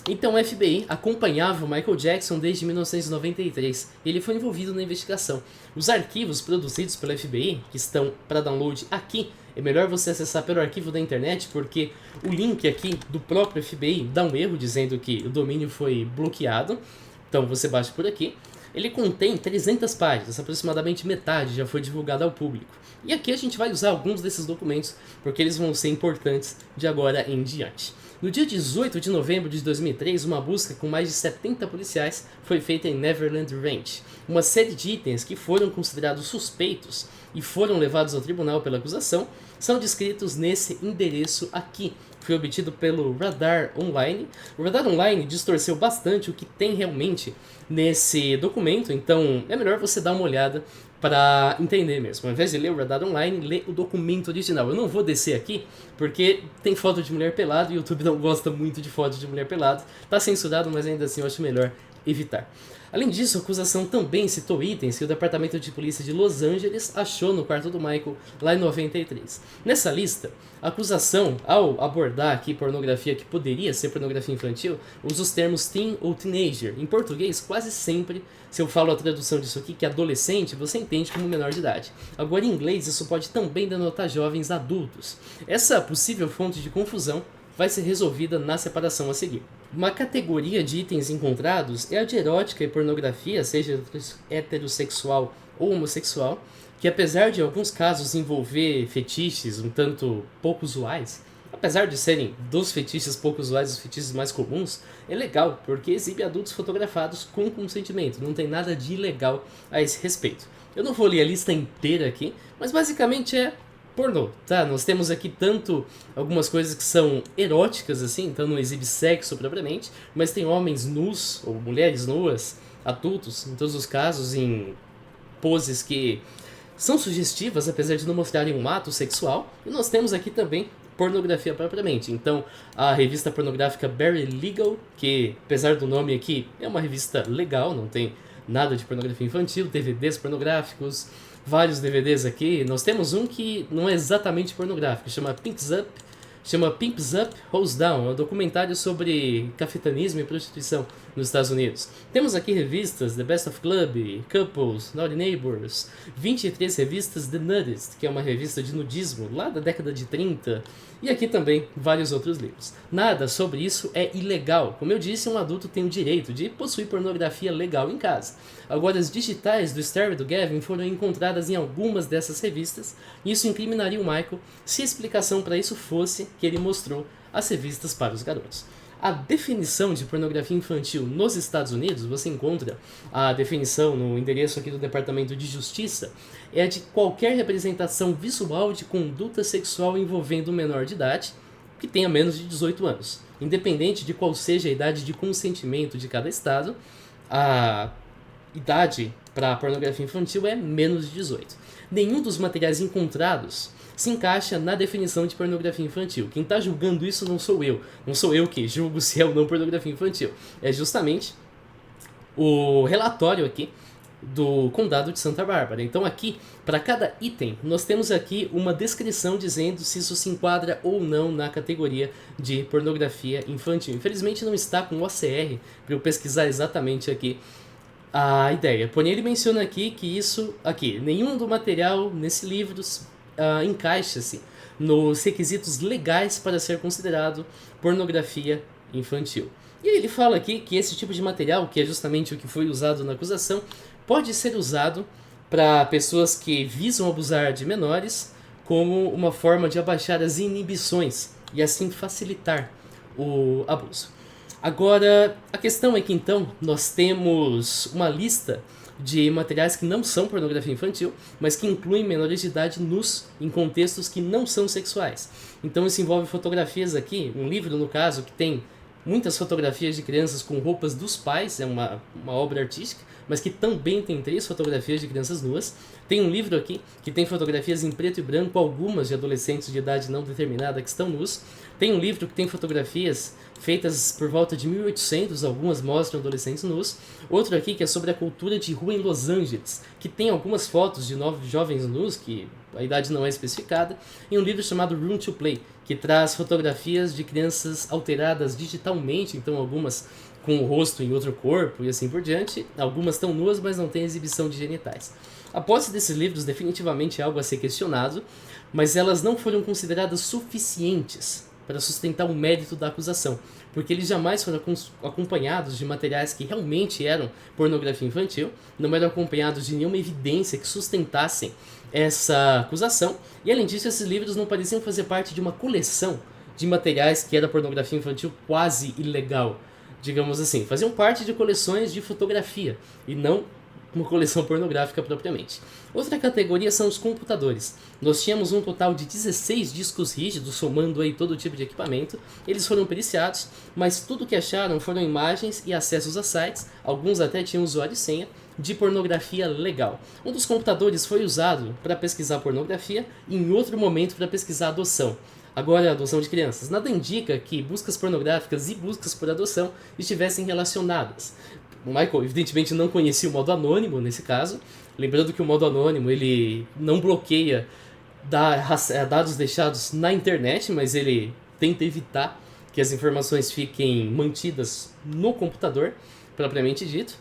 [SPEAKER 1] Então o FBI acompanhava o Michael Jackson desde 1993 e ele foi envolvido na investigação. Os arquivos produzidos pela FBI, que estão para download aqui, é melhor você acessar pelo arquivo da internet porque o link aqui do próprio FBI dá um erro dizendo que o domínio foi bloqueado, então você baixa por aqui. Ele contém 300 páginas, aproximadamente metade já foi divulgada ao público. E aqui a gente vai usar alguns desses documentos porque eles vão ser importantes de agora em diante. No dia 18 de novembro de 2003, uma busca com mais de 70 policiais foi feita em Neverland Ranch. Uma série de itens que foram considerados suspeitos e foram levados ao tribunal pela acusação são descritos nesse endereço aqui. Foi obtido pelo Radar Online. O Radar Online distorceu bastante o que tem realmente nesse documento, então é melhor você dar uma olhada para entender mesmo. Ao invés de ler o Radar Online, lê o documento original. Eu não vou descer aqui, porque tem foto de mulher pelada e o YouTube não gosta muito de foto de mulher pelada. Tá censurado, mas ainda assim eu acho melhor evitar. Além disso, a acusação também citou itens que o Departamento de Polícia de Los Angeles achou no quarto do Michael lá em 93. Nessa lista, a acusação, ao abordar aqui pornografia que poderia ser pornografia infantil, usa os termos teen ou teenager. Em português, quase sempre, se eu falo a tradução disso aqui, que é adolescente, você entende como menor de idade. Agora, em inglês, isso pode também denotar jovens adultos. Essa possível fonte de confusão vai ser resolvida na separação a seguir. Uma categoria de itens encontrados é a de erótica e pornografia, seja heterossexual ou homossexual, que apesar de em alguns casos envolver fetiches um tanto pouco usuais, apesar de serem dos fetiches pouco usuais os fetiches mais comuns, é legal, porque exibe adultos fotografados com consentimento, não tem nada de ilegal a esse respeito. Eu não vou ler a lista inteira aqui, mas basicamente é pornô, tá? Nós temos aqui tanto algumas coisas que são eróticas, assim, então não exibe sexo propriamente, mas tem homens nus, ou mulheres nuas, adultos, em todos os casos, em poses que são sugestivas, apesar de não mostrarem um ato sexual, e nós temos aqui também pornografia propriamente. Então, a revista pornográfica Very Legal, que apesar do nome aqui, é uma revista legal, não tem nada de pornografia infantil, DVDs pornográficos, vários DVDs aqui. Nós temos um que não é exatamente pornográfico, chama Pimps Up, Hose Down, é um documentário sobre cafetanismo e prostituição nos Estados Unidos. Temos aqui revistas The Best of Club, Couples, Naughty Neighbors, 23 revistas The Nudist, que é uma revista de nudismo lá da década de 30, e aqui também vários outros livros. Nada sobre isso é ilegal. Como eu disse, um adulto tem o direito de possuir pornografia legal em casa. Agora, as digitais do Stereo e do Gavin foram encontradas em algumas dessas revistas, e isso incriminaria o Michael se a explicação para isso fosse que ele mostrou as revistas para os garotos. A definição de pornografia infantil nos Estados Unidos, você encontra a definição no endereço aqui do Departamento de Justiça, é a de qualquer representação visual de conduta sexual envolvendo um menor de idade que tenha menos de 18 anos. Independente de qual seja a idade de consentimento de cada estado, a idade para a pornografia infantil é menos de 18. Nenhum dos materiais encontrados se encaixa na definição de pornografia infantil. Quem está julgando isso não sou eu. Não sou eu que julgo se é ou não pornografia infantil. É justamente o relatório aqui do Condado de Santa Bárbara. Então aqui, para cada item, nós temos aqui uma descrição dizendo se isso se enquadra ou não na categoria de pornografia infantil. Infelizmente não está com o OCR para eu pesquisar exatamente aqui a ideia. Porém, ele menciona aqui que isso aqui, nenhum do material nesse livro encaixa-se nos requisitos legais para ser considerado pornografia infantil. E ele fala aqui que esse tipo de material, que é justamente o que foi usado na acusação, pode ser usado para pessoas que visam abusar de menores como uma forma de abaixar as inibições e assim facilitar o abuso. Agora, a questão é que então nós temos uma lista de materiais que não são pornografia infantil, mas que incluem menores de idade nus em contextos que não são sexuais. Então isso envolve fotografias aqui, um livro no caso que tem muitas fotografias de crianças com roupas dos pais, é uma obra artística, mas que também tem 3 fotografias de crianças nuas. Tem um livro aqui que tem fotografias em preto e branco, algumas de adolescentes de idade não determinada que estão nus. Tem um livro que tem fotografias feitas por volta de 1800, algumas mostram adolescentes nus. Outro aqui que é sobre a cultura de rua em Los Angeles, que tem algumas fotos de 9 jovens nus, que a idade não é especificada. E um livro chamado Room to Play, que traz fotografias de crianças alteradas digitalmente, então algumas com o rosto em outro corpo e assim por diante. Algumas estão nuas, mas não tem exibição de genitais. A posse desses livros definitivamente é algo a ser questionado, mas elas não foram consideradas suficientes para sustentar o mérito da acusação, porque eles jamais foram acompanhados de materiais que realmente eram pornografia infantil, não eram acompanhados de nenhuma evidência que sustentassem essa acusação, e além disso esses livros não pareciam fazer parte de uma coleção de materiais que era pornografia infantil quase ilegal, digamos assim. Faziam parte de coleções de fotografia e não uma coleção pornográfica propriamente. Outra categoria são os computadores. Nós tínhamos um total de 16 discos rígidos, somando aí todo tipo de equipamento. Eles foram periciados, mas tudo que acharam foram imagens e acessos a sites, alguns até tinham usuário e senha, de pornografia legal. Um dos computadores foi usado para pesquisar pornografia e em outro momento para pesquisar adoção. Agora, a adoção de crianças. Nada indica que buscas pornográficas e buscas por adoção estivessem relacionadas. O Michael, evidentemente, não conhecia o modo anônimo nesse caso. Lembrando que o modo anônimo ele não bloqueia dados deixados na internet, mas ele tenta evitar que as informações fiquem mantidas no computador, propriamente dito.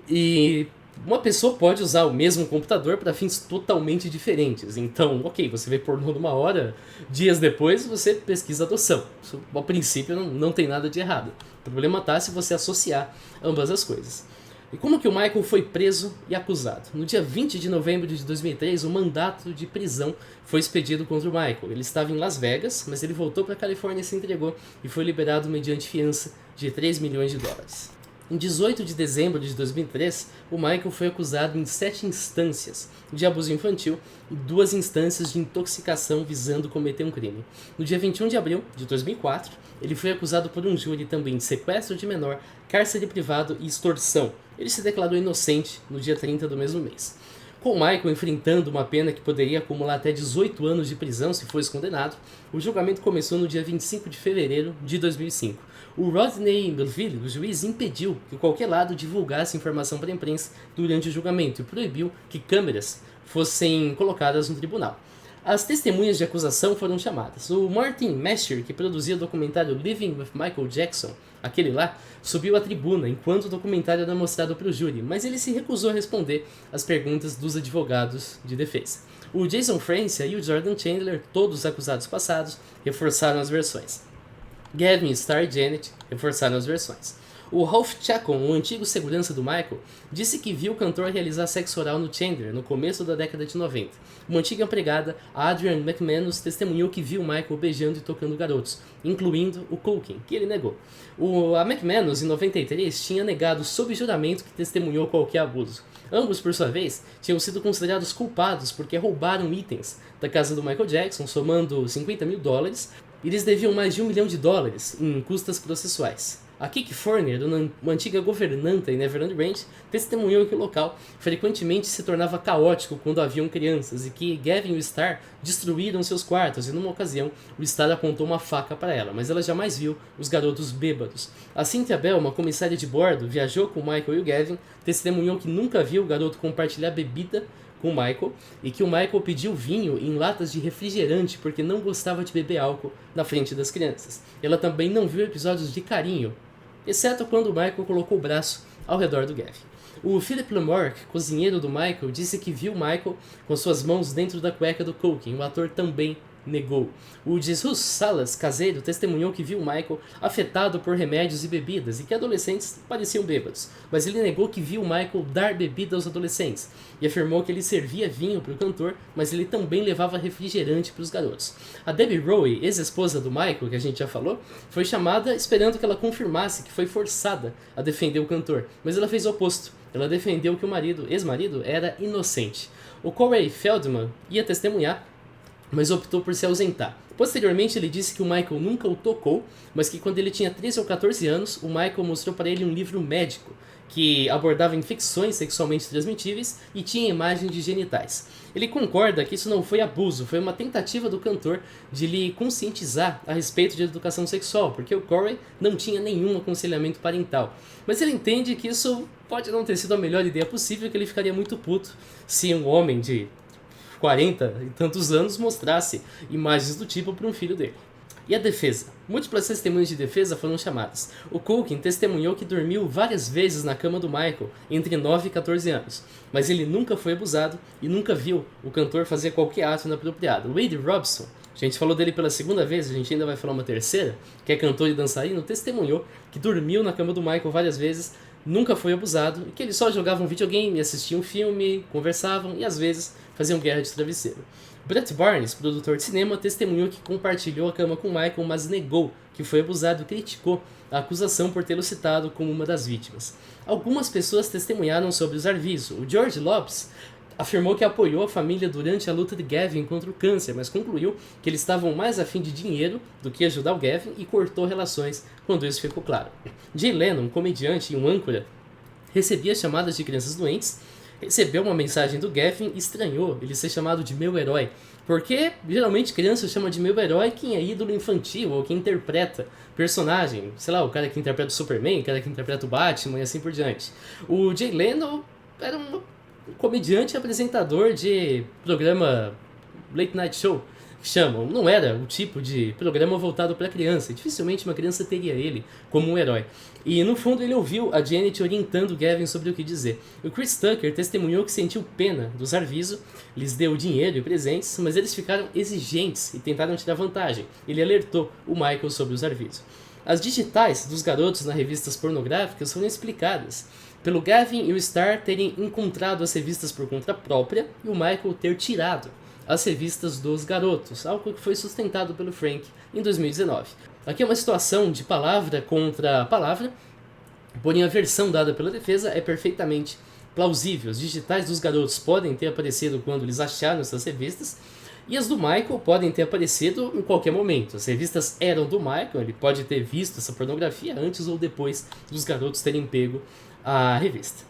[SPEAKER 1] E uma pessoa pode usar o mesmo computador para fins totalmente diferentes. Então, ok, você vê pornô numa hora, dias depois você pesquisa adoção. Isso, a princípio, não tem nada de errado. O problema está se você associar ambas as coisas. E como que o Michael foi preso e acusado? No dia 20 de novembro de 2003, o mandato de prisão foi expedido contra o Michael. Ele estava em Las Vegas, mas ele voltou para a Califórnia e se entregou e foi liberado mediante fiança de 3 milhões de dólares. Em 18 de dezembro de 2003, o Michael foi acusado em 7 instâncias de abuso infantil e 2 instâncias de intoxicação visando cometer um crime. No dia 21 de abril de 2004, ele foi acusado por um júri também de sequestro de menor, cárcere privado e extorsão. Ele se declarou inocente no dia 30 do mesmo mês. Com o Michael enfrentando uma pena que poderia acumular até 18 anos de prisão se fosse condenado, o julgamento começou no dia 25 de fevereiro de 2005. O Rodney Melville, o juiz, impediu que qualquer lado divulgasse informação para a imprensa durante o julgamento e proibiu que câmeras fossem colocadas no tribunal. As testemunhas de acusação foram chamadas. O Martin Mesher, que produzia o documentário Living with Michael Jackson, aquele lá, subiu à tribuna enquanto o documentário era mostrado para o júri, mas ele se recusou a responder às perguntas dos advogados de defesa. O Jason Francia e o Jordan Chandler, todos os acusados passados, reforçaram as versões. Gavin, Starr e Janet reforçaram as versões. O Ralph Chacon, um antigo segurança do Michael, disse que viu o cantor realizar sexo oral no Chandler no começo da década de 90. Uma antiga empregada, a Adrienne McManus, testemunhou que viu o Michael beijando e tocando garotos, incluindo o Culkin, que ele negou. A McManus, em 93, tinha negado sob juramento que testemunhou qualquer abuso. Ambos, por sua vez, tinham sido considerados culpados porque roubaram itens da casa do Michael Jackson, somando $50 mil, e eles deviam mais de $1 milhão em custas processuais. A Kiki Forner, uma antiga governanta em Neverland Ranch, testemunhou que o local frequentemente se tornava caótico quando haviam crianças e que Gavin e o Starr destruíram seus quartos e numa ocasião o Starr apontou uma faca para ela, mas ela jamais viu os garotos bêbados. A Cynthia Bell, uma comissária de bordo, viajou com o Michael e o Gavin, testemunhou que nunca viu o garoto compartilhar bebida com o Michael e que o Michael pediu vinho em latas de refrigerante porque não gostava de beber álcool na frente das crianças. Ela também não viu episódios de carinho, exceto quando o Michael colocou o braço ao redor do Gavin. O Philip Lamorque, cozinheiro do Michael, disse que viu Michael com suas mãos dentro da cueca do Culkin. O ator também negou. O Jesus Salas, caseiro, testemunhou que viu Michael afetado por remédios e bebidas e que adolescentes pareciam bêbados, mas ele negou que viu Michael dar bebida aos adolescentes e afirmou que ele servia vinho para o cantor, mas ele também levava refrigerante para os garotos. A Debbie Rowe, ex-esposa do Michael, que a gente já falou, foi chamada esperando que ela confirmasse que foi forçada a defender o cantor, mas ela fez o oposto. Ela defendeu que o ex-marido era inocente. O Corey Feldman ia testemunhar, mas optou por se ausentar. Posteriormente, ele disse que o Michael nunca o tocou, mas que quando ele tinha 13 ou 14 anos, o Michael mostrou para ele um livro médico que abordava infecções sexualmente transmitíveis e tinha imagem de genitais. Ele concorda que isso não foi abuso, foi uma tentativa do cantor de lhe conscientizar a respeito de educação sexual, porque o Corey não tinha nenhum aconselhamento parental. Mas ele entende que isso pode não ter sido a melhor ideia possível, que ele ficaria muito puto se um homem de 40 e tantos anos mostrasse imagens do tipo para um filho dele. E a defesa? Múltiplas testemunhas de defesa foram chamadas. O Culkin testemunhou que dormiu várias vezes na cama do Michael entre 9 e 14 anos, mas ele nunca foi abusado e nunca viu o cantor fazer qualquer ato inapropriado. Wade Robson, a gente falou dele pela segunda vez, a gente ainda vai falar uma terceira, que é cantor e dançarino, testemunhou que dormiu na cama do Michael várias vezes, nunca foi abusado e que eles só jogavam videogame, assistiam filme, conversavam e às vezes faziam guerra de travesseiro. Brett Barnes, produtor de cinema, testemunhou que compartilhou a cama com Michael, mas negou que foi abusado e criticou a acusação por tê-lo citado como uma das vítimas. Algumas pessoas testemunharam sobre os Arvizo. O George Lopes afirmou que apoiou a família durante a luta de Gavin contra o câncer, mas concluiu que eles estavam mais afim de dinheiro do que ajudar o Gavin e cortou relações quando isso ficou claro. Jay Leno, um comediante e um âncora, recebia chamadas de crianças doentes, recebeu uma mensagem do Gavin e estranhou ele ser chamado de meu herói, porque geralmente criança chama de meu herói quem é ídolo infantil ou quem interpreta personagem, sei lá, o cara que interpreta o Superman, o cara que interpreta o Batman e assim por diante. O Jay Leno era um comediante e apresentador de programa late night show, que chamam. Não era o tipo de programa voltado para criança, e dificilmente uma criança teria ele como um herói. E no fundo ele ouviu a Janet orientando o Gavin sobre o que dizer. O Chris Tucker testemunhou que sentiu pena dos Arvizo, lhes deu dinheiro e presentes, mas eles ficaram exigentes e tentaram tirar vantagem. Ele alertou o Michael sobre os Arvizo. As digitais dos garotos nas revistas pornográficas foram explicadas pelo Gavin e o Star terem encontrado as revistas por conta própria e o Michael ter tirado as revistas dos garotos, algo que foi sustentado pelo Frank em 2019. Aqui é uma situação de palavra contra palavra, porém a versão dada pela defesa é perfeitamente plausível. Os digitais dos garotos podem ter aparecido quando eles acharam essas revistas, e as do Michael podem ter aparecido em qualquer momento. As revistas eram do Michael, ele pode ter visto essa pornografia antes ou depois dos garotos terem pego a revista.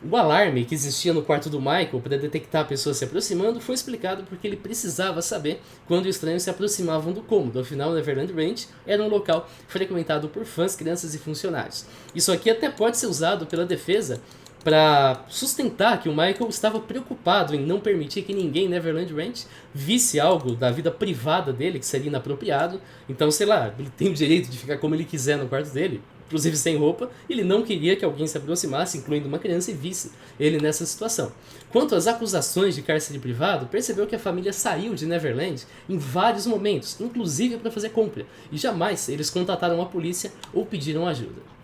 [SPEAKER 1] O alarme que existia no quarto do Michael para detectar a pessoa se aproximando foi explicado porque ele precisava saber quando os estranhos se aproximavam do cômodo. Afinal, Neverland Ranch era um local frequentado por fãs, crianças e funcionários. Isso aqui até pode ser usado pela defesa para sustentar que o Michael estava preocupado em não permitir que ninguém em Neverland Ranch visse algo da vida privada dele que seria inapropriado. Então, sei lá, ele tem o direito de ficar como ele quiser no quarto dele, inclusive sem roupa. Ele não queria que alguém se aproximasse, incluindo uma criança, e visse ele nessa situação. Quanto às acusações de cárcere privado, percebeu que a família saiu de Neverland em vários momentos, inclusive para fazer compra, e jamais eles contataram a polícia ou pediram ajuda.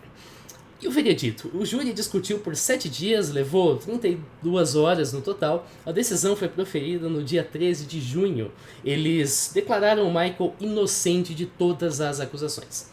[SPEAKER 1] E o veredito? O júri discutiu por 7 dias, levou 32 horas no total. A decisão foi proferida no dia 13 de junho. Eles declararam o Michael inocente de todas as acusações.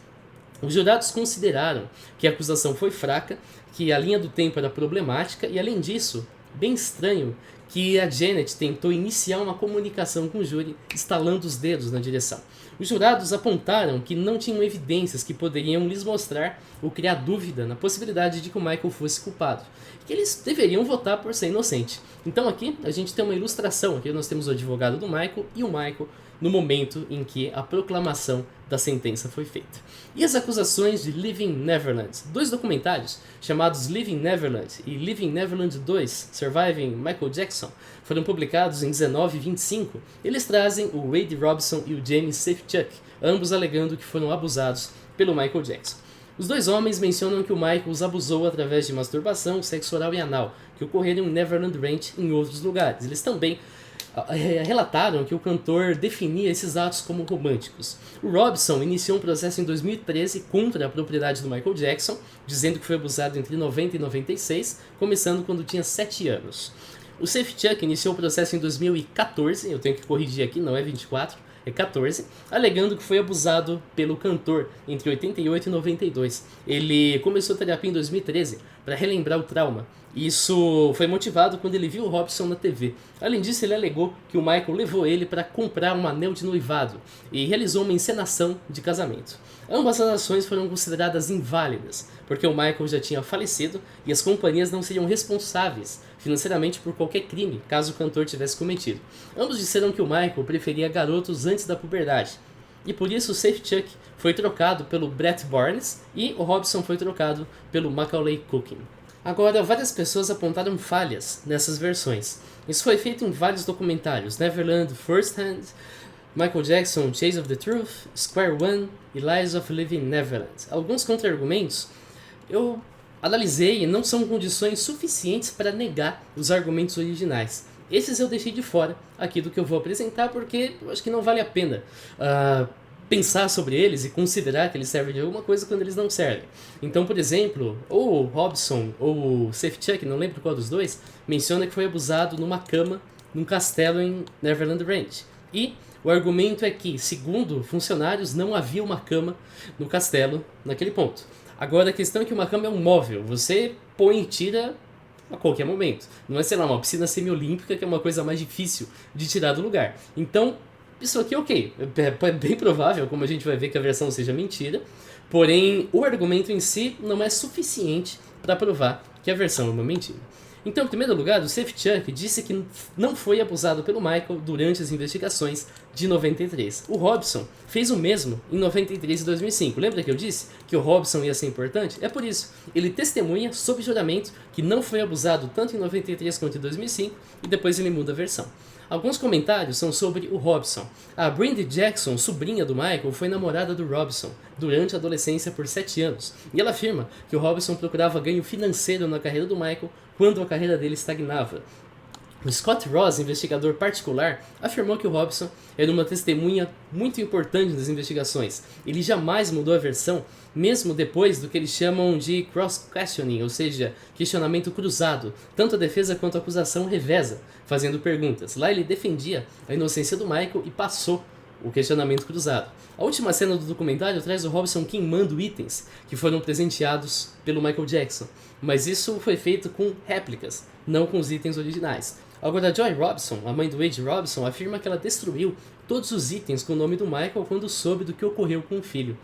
[SPEAKER 1] Os jurados consideraram que a acusação foi fraca, que a linha do tempo era problemática e, além disso, bem estranho, que a Janet tentou iniciar uma comunicação com o júri, estalando os dedos na direção. Os jurados apontaram que não tinham evidências que poderiam lhes mostrar ou criar dúvida na possibilidade de que o Michael fosse culpado, que eles deveriam votar por ser inocente. Então aqui a gente tem uma ilustração, aqui nós temos o advogado do Michael e o Michael no momento em que a proclamação da sentença foi feita. E as acusações de Living Neverland? 2 documentários, chamados Living Neverland e Living Neverland 2, Surviving Michael Jackson, foram publicados em 19 e 25. Eles trazem o Wade Robson e o James Safechuck, ambos alegando que foram abusados pelo Michael Jackson. Os 2 homens mencionam que o Michael os abusou através de masturbação, sexo oral e anal, que ocorreram em Neverland Ranch e em outros lugares. Eles também relataram que o cantor definia esses atos como românticos. O Robson iniciou um processo em 2013 contra a propriedade do Michael Jackson, dizendo que foi abusado entre 90 e 96, começando quando tinha 7 anos. O Safechuck iniciou o processo em 2014, eu tenho que corrigir aqui, não é 24, é 14, alegando que foi abusado pelo cantor entre 88 e 92. Ele começou a terapia em 2013 para relembrar o trauma. Isso foi motivado quando ele viu o Robson na TV. Além disso, ele alegou que o Michael levou ele para comprar um anel de noivado e realizou uma encenação de casamento. Ambas as ações foram consideradas inválidas, porque o Michael já tinha falecido e as companhias não seriam responsáveis financeiramente por qualquer crime, caso o cantor tivesse cometido. Ambos disseram que o Michael preferia garotos antes da puberdade, e por isso o Safechuck foi trocado pelo Brett Barnes e o Robson foi trocado pelo Macaulay Culkin. Agora, várias pessoas apontaram falhas nessas versões. Isso foi feito em vários documentários: Neverland First Hand, Michael Jackson Chase of the Truth, Square One e Lies of Living Neverland. Alguns contra-argumentos eu analisei e não são condições suficientes para negar os argumentos originais. Esses eu deixei de fora aqui do que eu vou apresentar porque eu acho que não vale a pena pensar sobre eles e considerar que eles servem de alguma coisa quando eles não servem. Então, por exemplo, ou o Robson ou o Safechuck, não lembro qual dos dois, menciona que foi abusado numa cama num castelo em Neverland Ranch. E o argumento é que, segundo funcionários, não havia uma cama no castelo naquele ponto. Agora, a questão é que uma cama é um móvel. Você põe e tira a qualquer momento. Não é, sei lá, uma piscina semiolímpica, que é uma coisa mais difícil de tirar do lugar. Então, isso aqui é ok. É bem provável, como a gente vai ver, que a versão seja mentira. Porém, o argumento em si não é suficiente para provar que a versão é uma mentira. Então, em primeiro lugar, o Safechuck disse que não foi abusado pelo Michael durante as investigações de 93. O Robson fez o mesmo em 93 e 2005. Lembra que eu disse que o Robson ia ser importante? É por isso. Ele testemunha, sob juramento, que não foi abusado tanto em 93 quanto em 2005 e depois ele muda a versão. Alguns comentários são sobre o Robson. A Brandy Jackson, sobrinha do Michael, foi namorada do Robson durante a adolescência por 7 anos. E ela afirma que o Robson procurava ganho financeiro na carreira do Michael quando a carreira dele estagnava. O Scott Ross, investigador particular, afirmou que o Robson era uma testemunha muito importante das investigações. Ele jamais mudou a versão, mesmo depois do que eles chamam de cross-questioning, ou seja, questionamento cruzado. Tanto a defesa quanto a acusação reveza, fazendo perguntas. Lá ele defendia a inocência do Michael e passou o questionamento cruzado. A última cena do documentário traz o Robson queimando itens que foram presenteados pelo Michael Jackson, mas isso foi feito com réplicas, não com os itens originais. Agora, a Joy Robson, a mãe do Wade Robson, afirma que ela destruiu todos os itens com o nome do Michael quando soube do que ocorreu com o filho.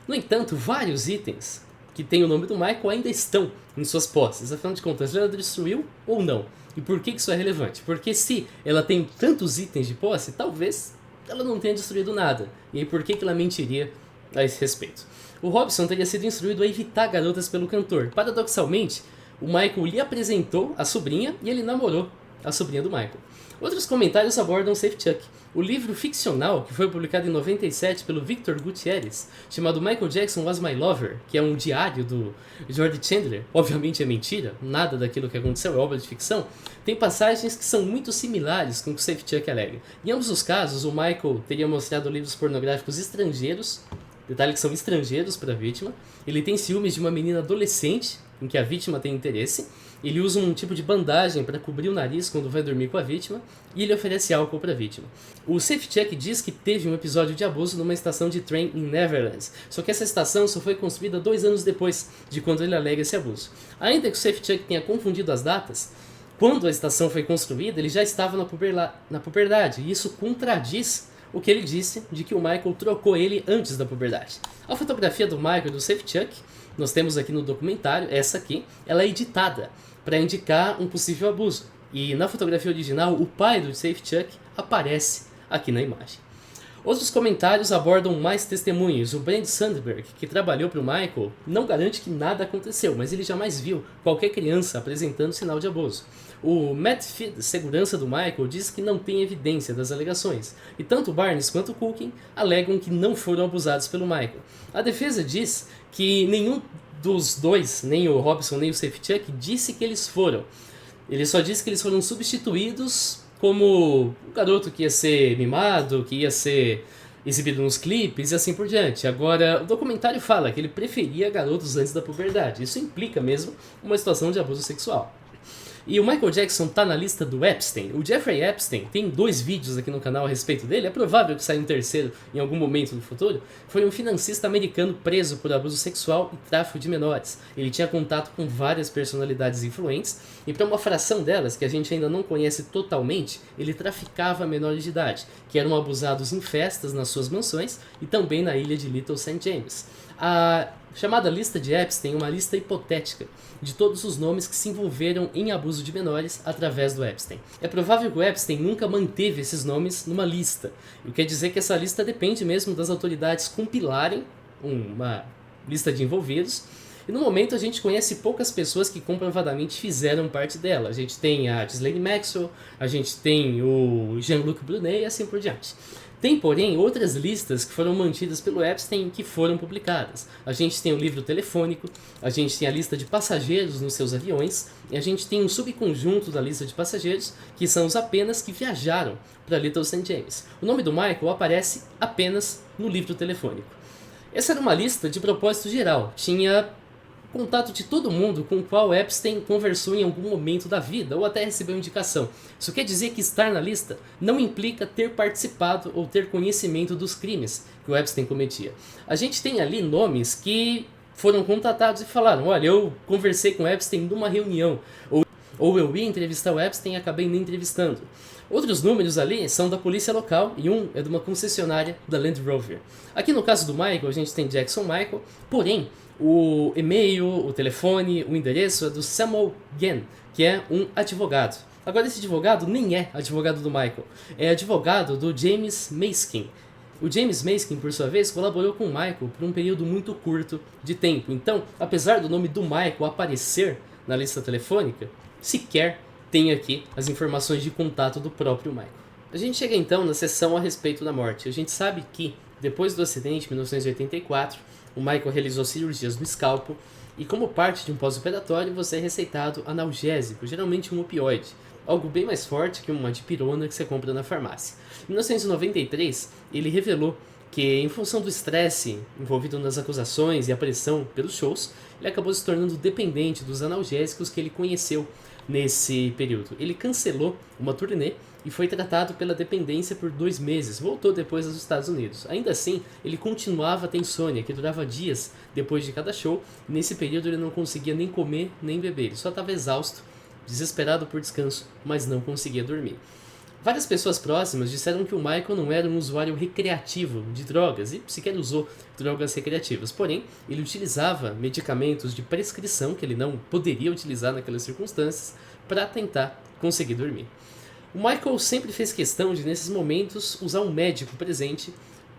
[SPEAKER 1] No entanto, vários itens que têm o nome do Michael ainda estão em suas posses. Afinal de contas, ela destruiu ou não? E por que isso é relevante? Porque se ela tem tantos itens de posse, talvez ela não tenha destruído nada. E aí por que ela mentiria a esse respeito? O Robson teria sido instruído a evitar garotas pelo cantor. Paradoxalmente, o Michael lhe apresentou a sobrinha e ele namorou a sobrinha do Michael. Outros comentários abordam Safechuck. O livro ficcional, que foi publicado em 97 pelo Victor Gutierrez, chamado Michael Jackson Was My Lover, que é um diário do George Chandler, obviamente é mentira, nada daquilo que aconteceu é obra de ficção, tem passagens que são muito similares com o que Safechuck alega. Em ambos os casos, o Michael teria mostrado livros pornográficos estrangeiros, detalhe que são estrangeiros para a vítima, ele tem ciúmes de uma menina adolescente, em que a vítima tem interesse, ele usa um tipo de bandagem para cobrir o nariz quando vai dormir com a vítima, e ele oferece álcool para a vítima. O Safechuck diz que teve um episódio de abuso numa estação de trem em Neverland, só que essa estação só foi construída 2 anos depois de quando ele alega esse abuso. Ainda que o Safechuck tenha confundido as datas, quando a estação foi construída, ele já estava na puberdade, e isso contradiz o que ele disse de que o Michael trocou ele antes da puberdade. A fotografia do Michael e do Safechuck, nós temos aqui no documentário, essa aqui, ela é editada para indicar um possível abuso. E na fotografia original, o pai do Safechuck aparece aqui na imagem. Outros comentários abordam mais testemunhos. O Brent Sandberg, que trabalhou para o Michael, não garante que nada aconteceu, mas ele jamais viu qualquer criança apresentando sinal de abuso. O Matt Fitt, segurança do Michael, diz que não tem evidência das alegações, e tanto Barnes quanto Culkin alegam que não foram abusados pelo Michael. A defesa diz que nenhum dos dois, nem o Robson nem o Safechuck, disse que eles foram. Ele só disse que eles foram substituídos como um garoto que ia ser mimado, que ia ser exibido nos clipes e assim por diante. Agora, o documentário fala que ele preferia garotos antes da puberdade. Isso implica mesmo uma situação de abuso sexual. E o Michael Jackson tá na lista do Epstein. O Jeffrey Epstein, tem 2 vídeos aqui no canal a respeito dele, é provável que saia um terceiro em algum momento no futuro. Foi um financista americano preso por abuso sexual e tráfico de menores. Ele tinha contato com várias personalidades influentes, e para uma fração delas, que a gente ainda não conhece totalmente, ele traficava menores de idade, que eram abusados em festas nas suas mansões e também na ilha de Little St. James. A chamada lista de Epstein é uma lista hipotética de todos os nomes que se envolveram em abuso de menores através do Epstein. É provável que o Epstein nunca manteve esses nomes numa lista, o que quer dizer que essa lista depende mesmo das autoridades compilarem uma lista de envolvidos, e no momento a gente conhece poucas pessoas que comprovadamente fizeram parte dela. A gente tem a Ghislaine Maxwell, a gente tem o Jean-Luc Brunet e assim por diante. Tem, porém, outras listas que foram mantidas pelo Epstein que foram publicadas. A gente tem o livro telefônico, a gente tem a lista de passageiros nos seus aviões, e a gente tem um subconjunto da lista de passageiros, que são os apenas que viajaram para Little St. James. O nome do Michael aparece apenas no livro telefônico. Essa era uma lista de propósito geral, tinha contato de todo mundo com o qual Epstein conversou em algum momento da vida ou até recebeu indicação. Isso quer dizer que estar na lista não implica ter participado ou ter conhecimento dos crimes que o Epstein cometia. A gente tem ali nomes que foram contatados e falaram: olha, eu conversei com o Epstein numa reunião, ou eu ia entrevistar o Epstein e acabei nem entrevistando. Outros números ali são da polícia local e um é de uma concessionária da Land Rover. Aqui no caso do Michael, a gente tem Jackson Michael, porém o e-mail, o telefone, o endereço é do Samuel Gann, que é um advogado. Agora esse advogado nem é advogado do Michael, é advogado do James Maskin. O James Maskin, por sua vez, colaborou com o Michael por um período muito curto de tempo. Então, apesar do nome do Michael aparecer na lista telefônica, sequer tem aqui as informações de contato do próprio Michael. A gente chega então na seção a respeito da morte. A gente sabe que, depois do acidente em 1984, o Michael realizou cirurgias no escalpo e, como parte de um pós-operatório, você é receitado analgésico, geralmente um opioide, algo bem mais forte que uma dipirona que você compra na farmácia. Em 1993, ele revelou que, em função do estresse envolvido nas acusações e a pressão pelos shows, ele acabou se tornando dependente dos analgésicos que ele conheceu nesse período. Ele cancelou uma turnê e foi tratado pela dependência por 2 meses. Voltou depois aos Estados Unidos. Ainda assim, ele continuava a ter insônia, que durava dias depois de cada show. Nesse período ele não conseguia nem comer nem beber. Ele só estava exausto, desesperado por descanso, mas não conseguia dormir. Várias pessoas próximas disseram que o Michael não era um usuário recreativo de drogas e sequer usou drogas recreativas. Porém, ele utilizava medicamentos de prescrição que ele não poderia utilizar naquelas circunstâncias para tentar conseguir dormir. O Michael sempre fez questão de, nesses momentos, usar um médico presente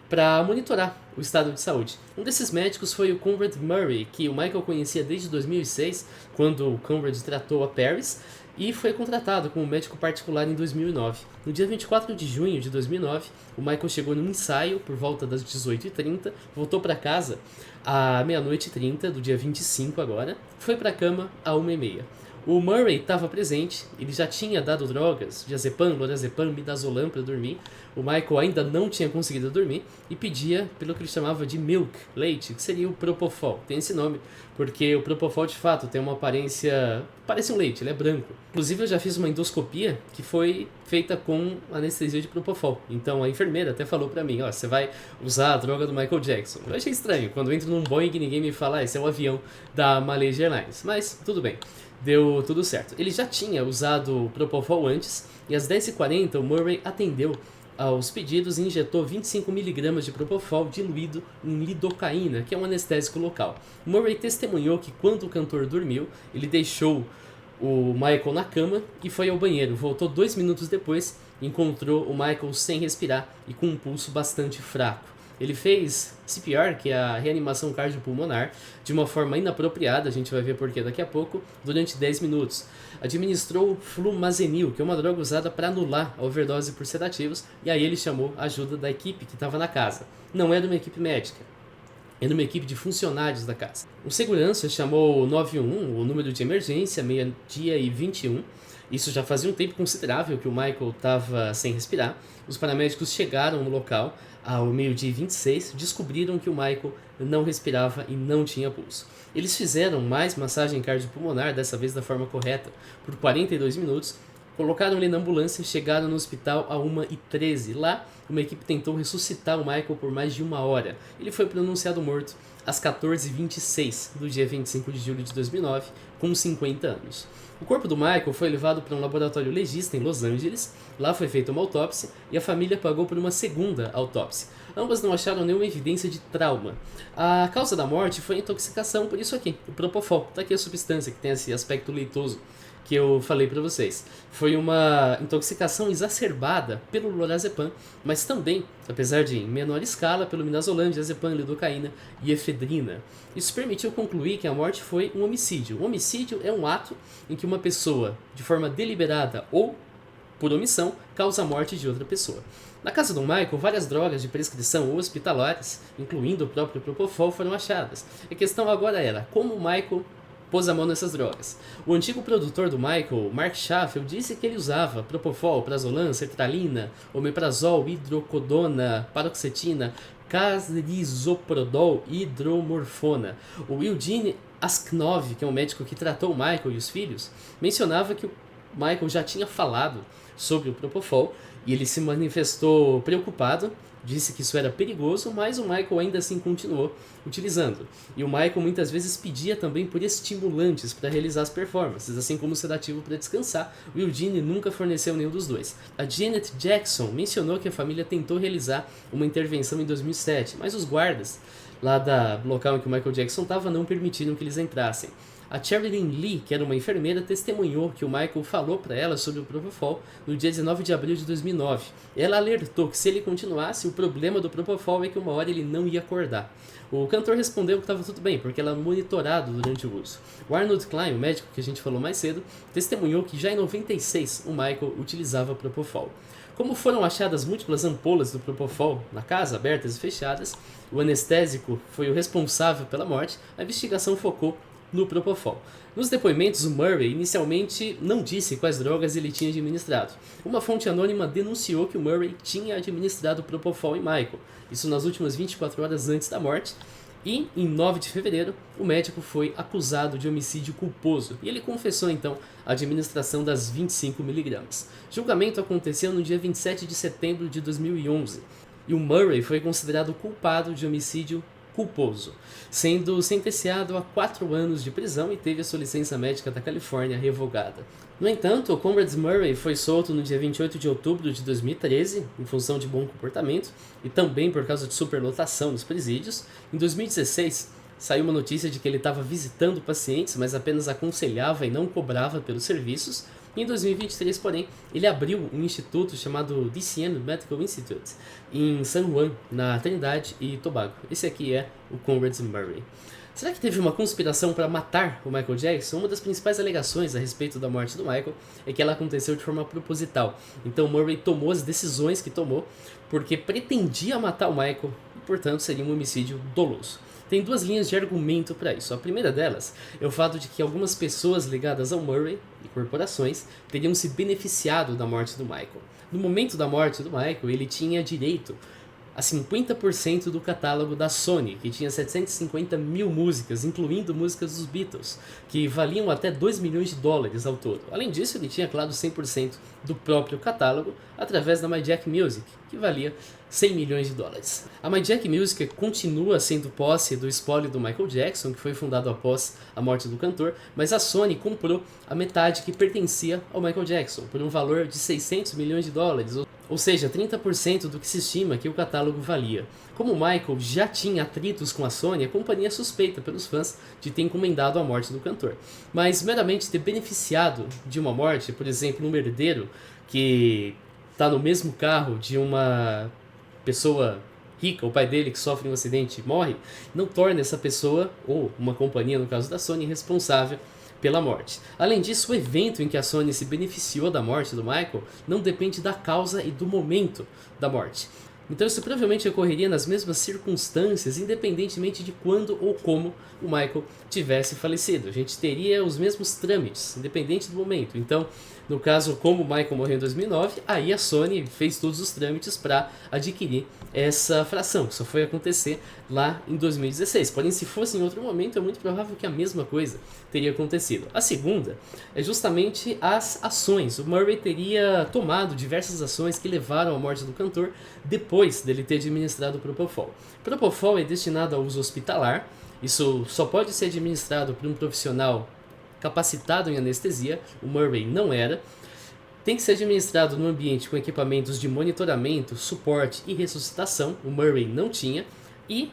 [SPEAKER 1] para monitorar o estado de saúde. Um desses médicos foi o Conrad Murray, que o Michael conhecia desde 2006, quando o Conrad tratou a Paris, e foi contratado como médico particular em 2009. No dia 24 de junho de 2009, o Michael chegou num ensaio por volta das 18h30, voltou para casa à meia-noite e 30 do dia 25 agora, foi para a cama à 1h30. O Murray estava presente, ele já tinha dado drogas, diazepam, lorazepam, midazolam para dormir. O Michael ainda não tinha conseguido dormir e pedia pelo que ele chamava de milk, leite, que seria o Propofol. Tem esse nome porque o Propofol de fato tem uma aparência, parece um leite, ele é branco. Inclusive eu já fiz uma endoscopia que foi feita com anestesia de Propofol. Então a enfermeira até falou para mim, ó, você vai usar a droga do Michael Jackson. Eu achei estranho, quando eu entro num Boeing ninguém me fala, esse é o avião da Malaysia Airlines, mas tudo bem. Deu tudo certo. Ele já tinha usado o Propofol antes e às 10h40 o Murray atendeu aos pedidos e injetou 25mg de Propofol diluído em lidocaína, que é um anestésico local. O Murray testemunhou que quando o cantor dormiu, ele deixou o Michael na cama e foi ao banheiro. Voltou 2 minutos depois, encontrou o Michael sem respirar e com um pulso bastante fraco. Ele fez CPR, que é a reanimação cardiopulmonar, de uma forma inapropriada, a gente vai ver porquê daqui a pouco, durante 10 minutos. Administrou flumazenil, que é uma droga usada para anular a overdose por sedativos, e aí ele chamou a ajuda da equipe que estava na casa. Não era uma equipe médica, era uma equipe de funcionários da casa. O segurança chamou o 911, o número de emergência, meio-dia e 21. Isso já fazia um tempo considerável que o Michael estava sem respirar. Os paramédicos chegaram no local ao meio-dia e 26, descobriram que o Michael não respirava e não tinha pulso. Eles fizeram mais massagem cardiopulmonar, dessa vez da forma correta, por 42 minutos, colocaram ele na ambulância e chegaram no hospital a 1h13. Lá, uma equipe tentou ressuscitar o Michael por mais de 1 hora. Ele foi pronunciado morto às 14h26 do dia 25 de julho de 2009, com 50 anos. O corpo do Michael foi levado para um laboratório legista em Los Angeles, lá foi feita uma autópsia e a família pagou por uma segunda autópsia. Ambas não acharam nenhuma evidência de trauma. A causa da morte foi intoxicação por isso aqui, o Propofol. Está aqui a substância que tem esse aspecto leitoso que eu falei para vocês. Foi uma intoxicação exacerbada pelo lorazepam, mas também, apesar de em menor escala, pelo midazolam, diazepam, lidocaína e efedrina. Isso permitiu concluir que a morte foi um homicídio. Um homicídio é um ato em que uma pessoa, de forma deliberada ou por omissão, causa a morte de outra pessoa. Na casa do Michael, várias drogas de prescrição hospitalares, incluindo o próprio Propofol, foram achadas. A questão agora era como o Michael pôs a mão nessas drogas. O antigo produtor do Michael, Mark Schaffel, disse que ele usava Propofol, Prazolam, Sertralina, Omeprazol, Hidrocodona, Paroxetina, Carisoprodol e Hidromorfona. O Eugene Asknov, que é um médico que tratou o Michael e os filhos, mencionava que o Michael já tinha falado sobre o Propofol e ele se manifestou preocupado, disse que isso era perigoso, mas o Michael ainda assim continuou utilizando. E o Michael muitas vezes pedia também por estimulantes para realizar as performances, assim como sedativo para descansar. O Eugene nunca forneceu nenhum dos dois. A Janet Jackson mencionou que a família tentou realizar uma intervenção em 2007, mas os guardas lá do local em que o Michael Jackson estava não permitiram que eles entrassem. A Sherilyn Lee, que era uma enfermeira, testemunhou que o Michael falou para ela sobre o Propofol no dia 19 de abril de 2009. Ela alertou que se ele continuasse, o problema do Propofol é que uma hora ele não ia acordar. O cantor respondeu que estava tudo bem, porque ela monitorado durante o uso. O Arnold Klein, o médico que a gente falou mais cedo, testemunhou que já em 96 o Michael utilizava Propofol. Como foram achadas múltiplas ampolas do Propofol na casa, abertas e fechadas, o anestésico foi o responsável pela morte, a investigação focou no Propofol. Nos depoimentos, o Murray inicialmente não disse quais drogas ele tinha administrado. Uma fonte anônima denunciou que o Murray tinha administrado Propofol em Michael, isso nas últimas 24 horas antes da morte, e em 9 de fevereiro o médico foi acusado de homicídio culposo e ele confessou então a administração das 25mg. O julgamento aconteceu no dia 27 de setembro de 2011 e o Murray foi considerado culpado de homicídio culposo, sendo sentenciado a 4 anos de prisão e teve a sua licença médica da Califórnia revogada. No entanto, o Conrad Murray foi solto no dia 28 de outubro de 2013, em função de bom comportamento, e também por causa de superlotação nos presídios. Em 2016, saiu uma notícia de que ele estava visitando pacientes, mas apenas aconselhava e não cobrava pelos serviços. Em 2023, porém, ele abriu um instituto chamado DCM Medical Institute em San Juan, na Trindade e Tobago. Esse aqui é o Conrad Murray. Será que teve uma conspiração para matar o Michael Jackson? Uma das principais alegações a respeito da morte do Michael é que ela aconteceu de forma proposital. Então Murray tomou as decisões que tomou porque pretendia matar o Michael e, portanto, seria um homicídio doloso. Tem 2 linhas de argumento para isso. A primeira delas é o fato de que algumas pessoas ligadas ao Murray e corporações teriam se beneficiado da morte do Michael. No momento da morte do Michael, ele tinha direito a 50% do catálogo da Sony, que tinha 750 mil músicas, incluindo músicas dos Beatles, que valiam até 2 milhões de dólares ao todo. Além disso, ele tinha, claro, 100% do próprio catálogo através da My Jack Music, que valia 100 milhões de dólares. A My Jack Music continua sendo posse do espólio do Michael Jackson, que foi fundado após a morte do cantor, mas a Sony comprou a metade que pertencia ao Michael Jackson, por um valor de 600 milhões de dólares, ou seja, 30% do que se estima que o catálogo valia. Como o Michael já tinha atritos com a Sony, a companhia suspeita pelos fãs de ter encomendado a morte do cantor. Mas meramente ter beneficiado de uma morte, por exemplo, um herdeiro que está no mesmo carro de uma pessoa rica, o pai dele que sofre um acidente e morre, não torna essa pessoa, ou uma companhia no caso da Sony, responsável pela morte. Além disso, o evento em que a Sony se beneficiou da morte do Michael não depende da causa e do momento da morte. Então isso provavelmente ocorreria nas mesmas circunstâncias, independentemente de quando ou como o Michael tivesse falecido. A gente teria os mesmos trâmites, independente do momento. Então, no caso, como o Michael morreu em 2009, aí a Sony fez todos os trâmites para adquirir essa fração, que só foi acontecer lá em 2016. Porém, se fosse em outro momento, é muito provável que a mesma coisa teria acontecido. A segunda é justamente as ações. O Murray teria tomado diversas ações que levaram à morte do cantor depois dele ter administrado o Propofol. Propofol é destinado ao uso hospitalar. Isso só pode ser administrado por um profissional capacitado em anestesia. O Murray não era. Tem que ser administrado no ambiente com equipamentos de monitoramento, suporte e ressuscitação. O Murray não tinha. E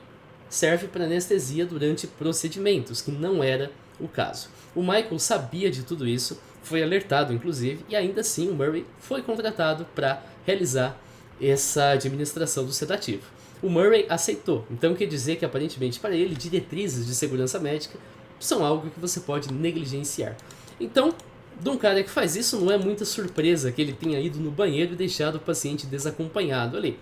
[SPEAKER 1] serve para anestesia durante procedimentos, que não era o caso. O Michael sabia de tudo isso, foi alertado inclusive, e ainda assim o Murray foi contratado para realizar essa administração do sedativo. O Murray aceitou, então quer dizer que aparentemente para ele, diretrizes de segurança médica são algo que você pode negligenciar. Então, De um cara que faz isso, não é muita surpresa que ele tenha ido no banheiro e deixado o paciente desacompanhado ali.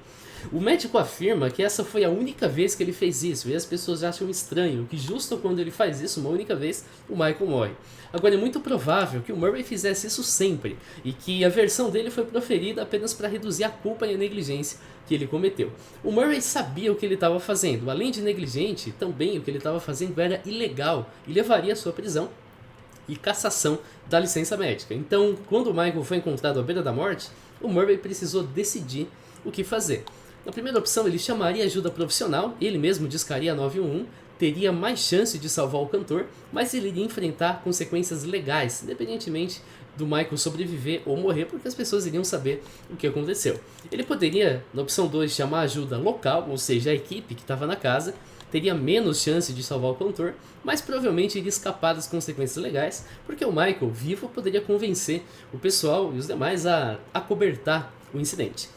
[SPEAKER 1] O médico afirma que essa foi a única vez que ele fez isso, e as pessoas acham estranho que justo quando ele faz isso, uma única vez, o Michael morre. Agora é muito provável que o Murray fizesse isso sempre, e que a versão dele foi proferida apenas para reduzir a culpa e a negligência que ele cometeu. O Murray sabia o que ele estava fazendo, além de negligente, também o que ele estava fazendo era ilegal, e levaria à sua prisão e cassação da licença médica. Então, quando o Michael foi encontrado à beira da morte, o Murray precisou decidir o que fazer. Na primeira opção, ele chamaria ajuda profissional, ele mesmo discaria a 911, teria mais chance de salvar o cantor, mas ele iria enfrentar consequências legais, independentemente do Michael sobreviver ou morrer, porque as pessoas iriam saber o que aconteceu. Ele poderia, na opção 2, chamar ajuda local, ou seja, a equipe que estava na casa, teria menos chance de salvar o cantor, mas provavelmente iria escapar das consequências legais, porque o Michael, vivo, poderia convencer o pessoal e os demais a acobertar o incidente.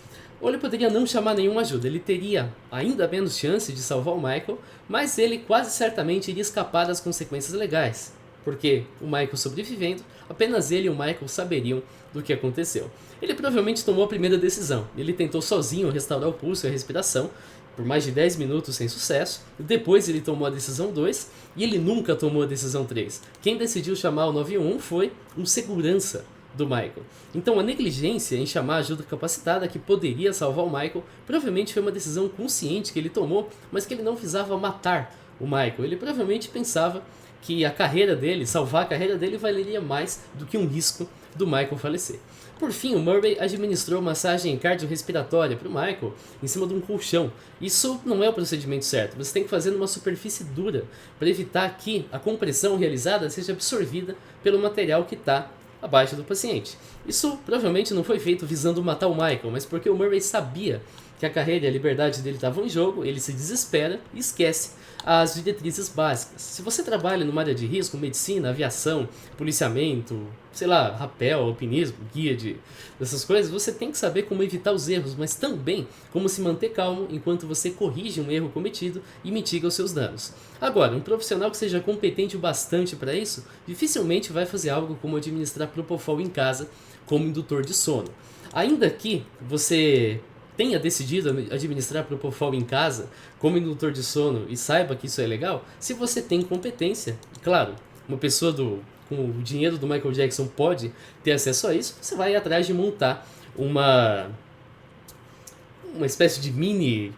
[SPEAKER 1] Ou ele poderia não chamar nenhuma ajuda, ele teria ainda menos chance de salvar o Michael, mas ele quase certamente iria escapar das consequências legais, porque o Michael sobrevivendo, apenas ele e o Michael saberiam do que aconteceu. Ele provavelmente tomou a primeira decisão, ele tentou sozinho restaurar o pulso e a respiração, por mais de 10 minutos sem sucesso, depois ele tomou a decisão 2 e ele nunca tomou a decisão 3. Quem decidiu chamar o 911 foi um segurança do Michael. Então a negligência em chamar ajuda capacitada que poderia salvar o Michael provavelmente foi uma decisão consciente que ele tomou, mas que ele não visava matar o Michael. Ele provavelmente pensava que a carreira dele, salvar a carreira dele, valeria mais do que um risco do Michael falecer. Por fim, o Murray administrou massagem cardiorrespiratória para o Michael em cima de um colchão. Isso não é o procedimento certo, você tem que fazer numa superfície dura para evitar que a compressão realizada seja absorvida pelo material que está abaixo do paciente. Isso provavelmente não foi feito visando matar o Michael, mas porque o Murray sabia que a carreira e a liberdade dele estavam em jogo, ele se desespera e esquece as diretrizes básicas. Se você trabalha numa área de risco, medicina, aviação, policiamento, sei lá, rapel, alpinismo, guia dessas coisas, você tem que saber como evitar os erros, mas também como se manter calmo enquanto você corrige um erro cometido e mitiga os seus danos. Agora, um profissional que seja competente o bastante para isso, dificilmente vai fazer algo como administrar Propofol em casa como indutor de sono. Ainda que você tenha decidido administrar Propofol em casa como indutor de sono e saiba que isso é legal, se você tem competência, claro, uma pessoa com o dinheiro do Michael Jackson pode ter acesso a isso, você vai atrás de montar uma espécie de mini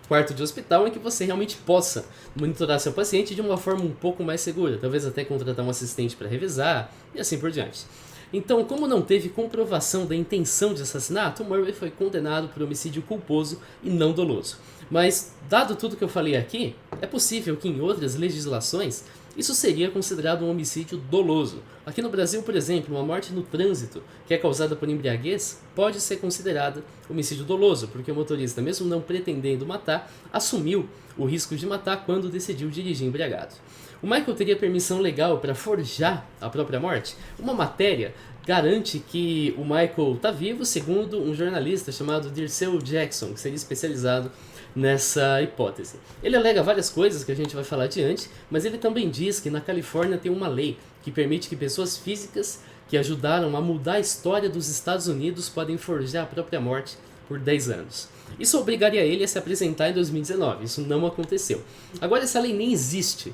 [SPEAKER 1] quarto de hospital em que você realmente possa monitorar seu paciente de uma forma um pouco mais segura, talvez até contratar um assistente para revisar e assim por diante. Então, como não teve comprovação da intenção de assassinato, Murray foi condenado por homicídio culposo e não doloso. Mas, dado tudo que eu falei aqui, é possível que em outras legislações isso seria considerado um homicídio doloso. Aqui no Brasil, por exemplo, uma morte no trânsito que é causada por embriaguez pode ser considerada homicídio doloso, porque o motorista, mesmo não pretendendo matar, assumiu o risco de matar quando decidiu dirigir embriagado. O Michael teria permissão legal para forjar a própria morte? Uma matéria garante que o Michael está vivo, segundo um jornalista chamado Dirceu Jackson, que seria especializado nessa hipótese. Ele alega várias coisas que a gente vai falar adiante, mas ele também diz que na Califórnia tem uma lei que permite que pessoas físicas que ajudaram a mudar a história dos Estados Unidos podem forjar a própria morte por 10 anos. Isso obrigaria ele a se apresentar em 2019, isso não aconteceu. Agora essa lei nem existe,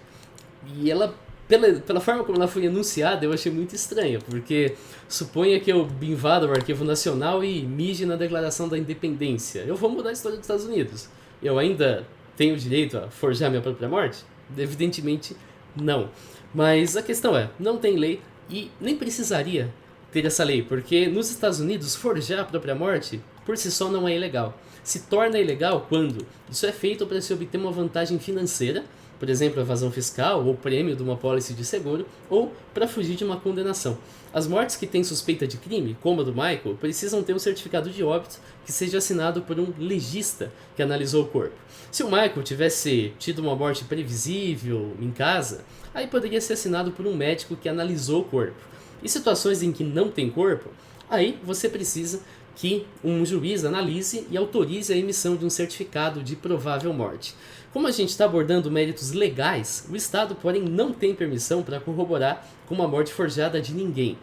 [SPEAKER 1] e ela, pela forma como ela foi anunciada, eu achei muito estranha, porque suponha que eu invada o Arquivo Nacional e mije na Declaração da Independência. Eu vou mudar a história dos Estados Unidos. Eu ainda tenho o direito a forjar minha própria morte? Evidentemente não. Mas a questão é, não tem lei e nem precisaria ter essa lei, porque nos Estados Unidos forjar a própria morte por si só não é ilegal. Se torna ilegal quando isso é feito para se obter uma vantagem financeira, por exemplo, evasão fiscal ou prêmio de uma pólice de seguro, ou para fugir de uma condenação. As mortes que têm suspeita de crime, como a do Michael, precisam ter um certificado de óbito que seja assinado por um legista que analisou o corpo. Se o Michael tivesse tido uma morte previsível em casa, aí poderia ser assinado por um médico que analisou o corpo. Em situações em que não tem corpo, aí você precisa que um juiz analise e autorize a emissão de um certificado de provável morte. Como a gente está abordando méritos legais, o Estado, porém, não tem permissão para corroborar com uma morte forjada de ninguém.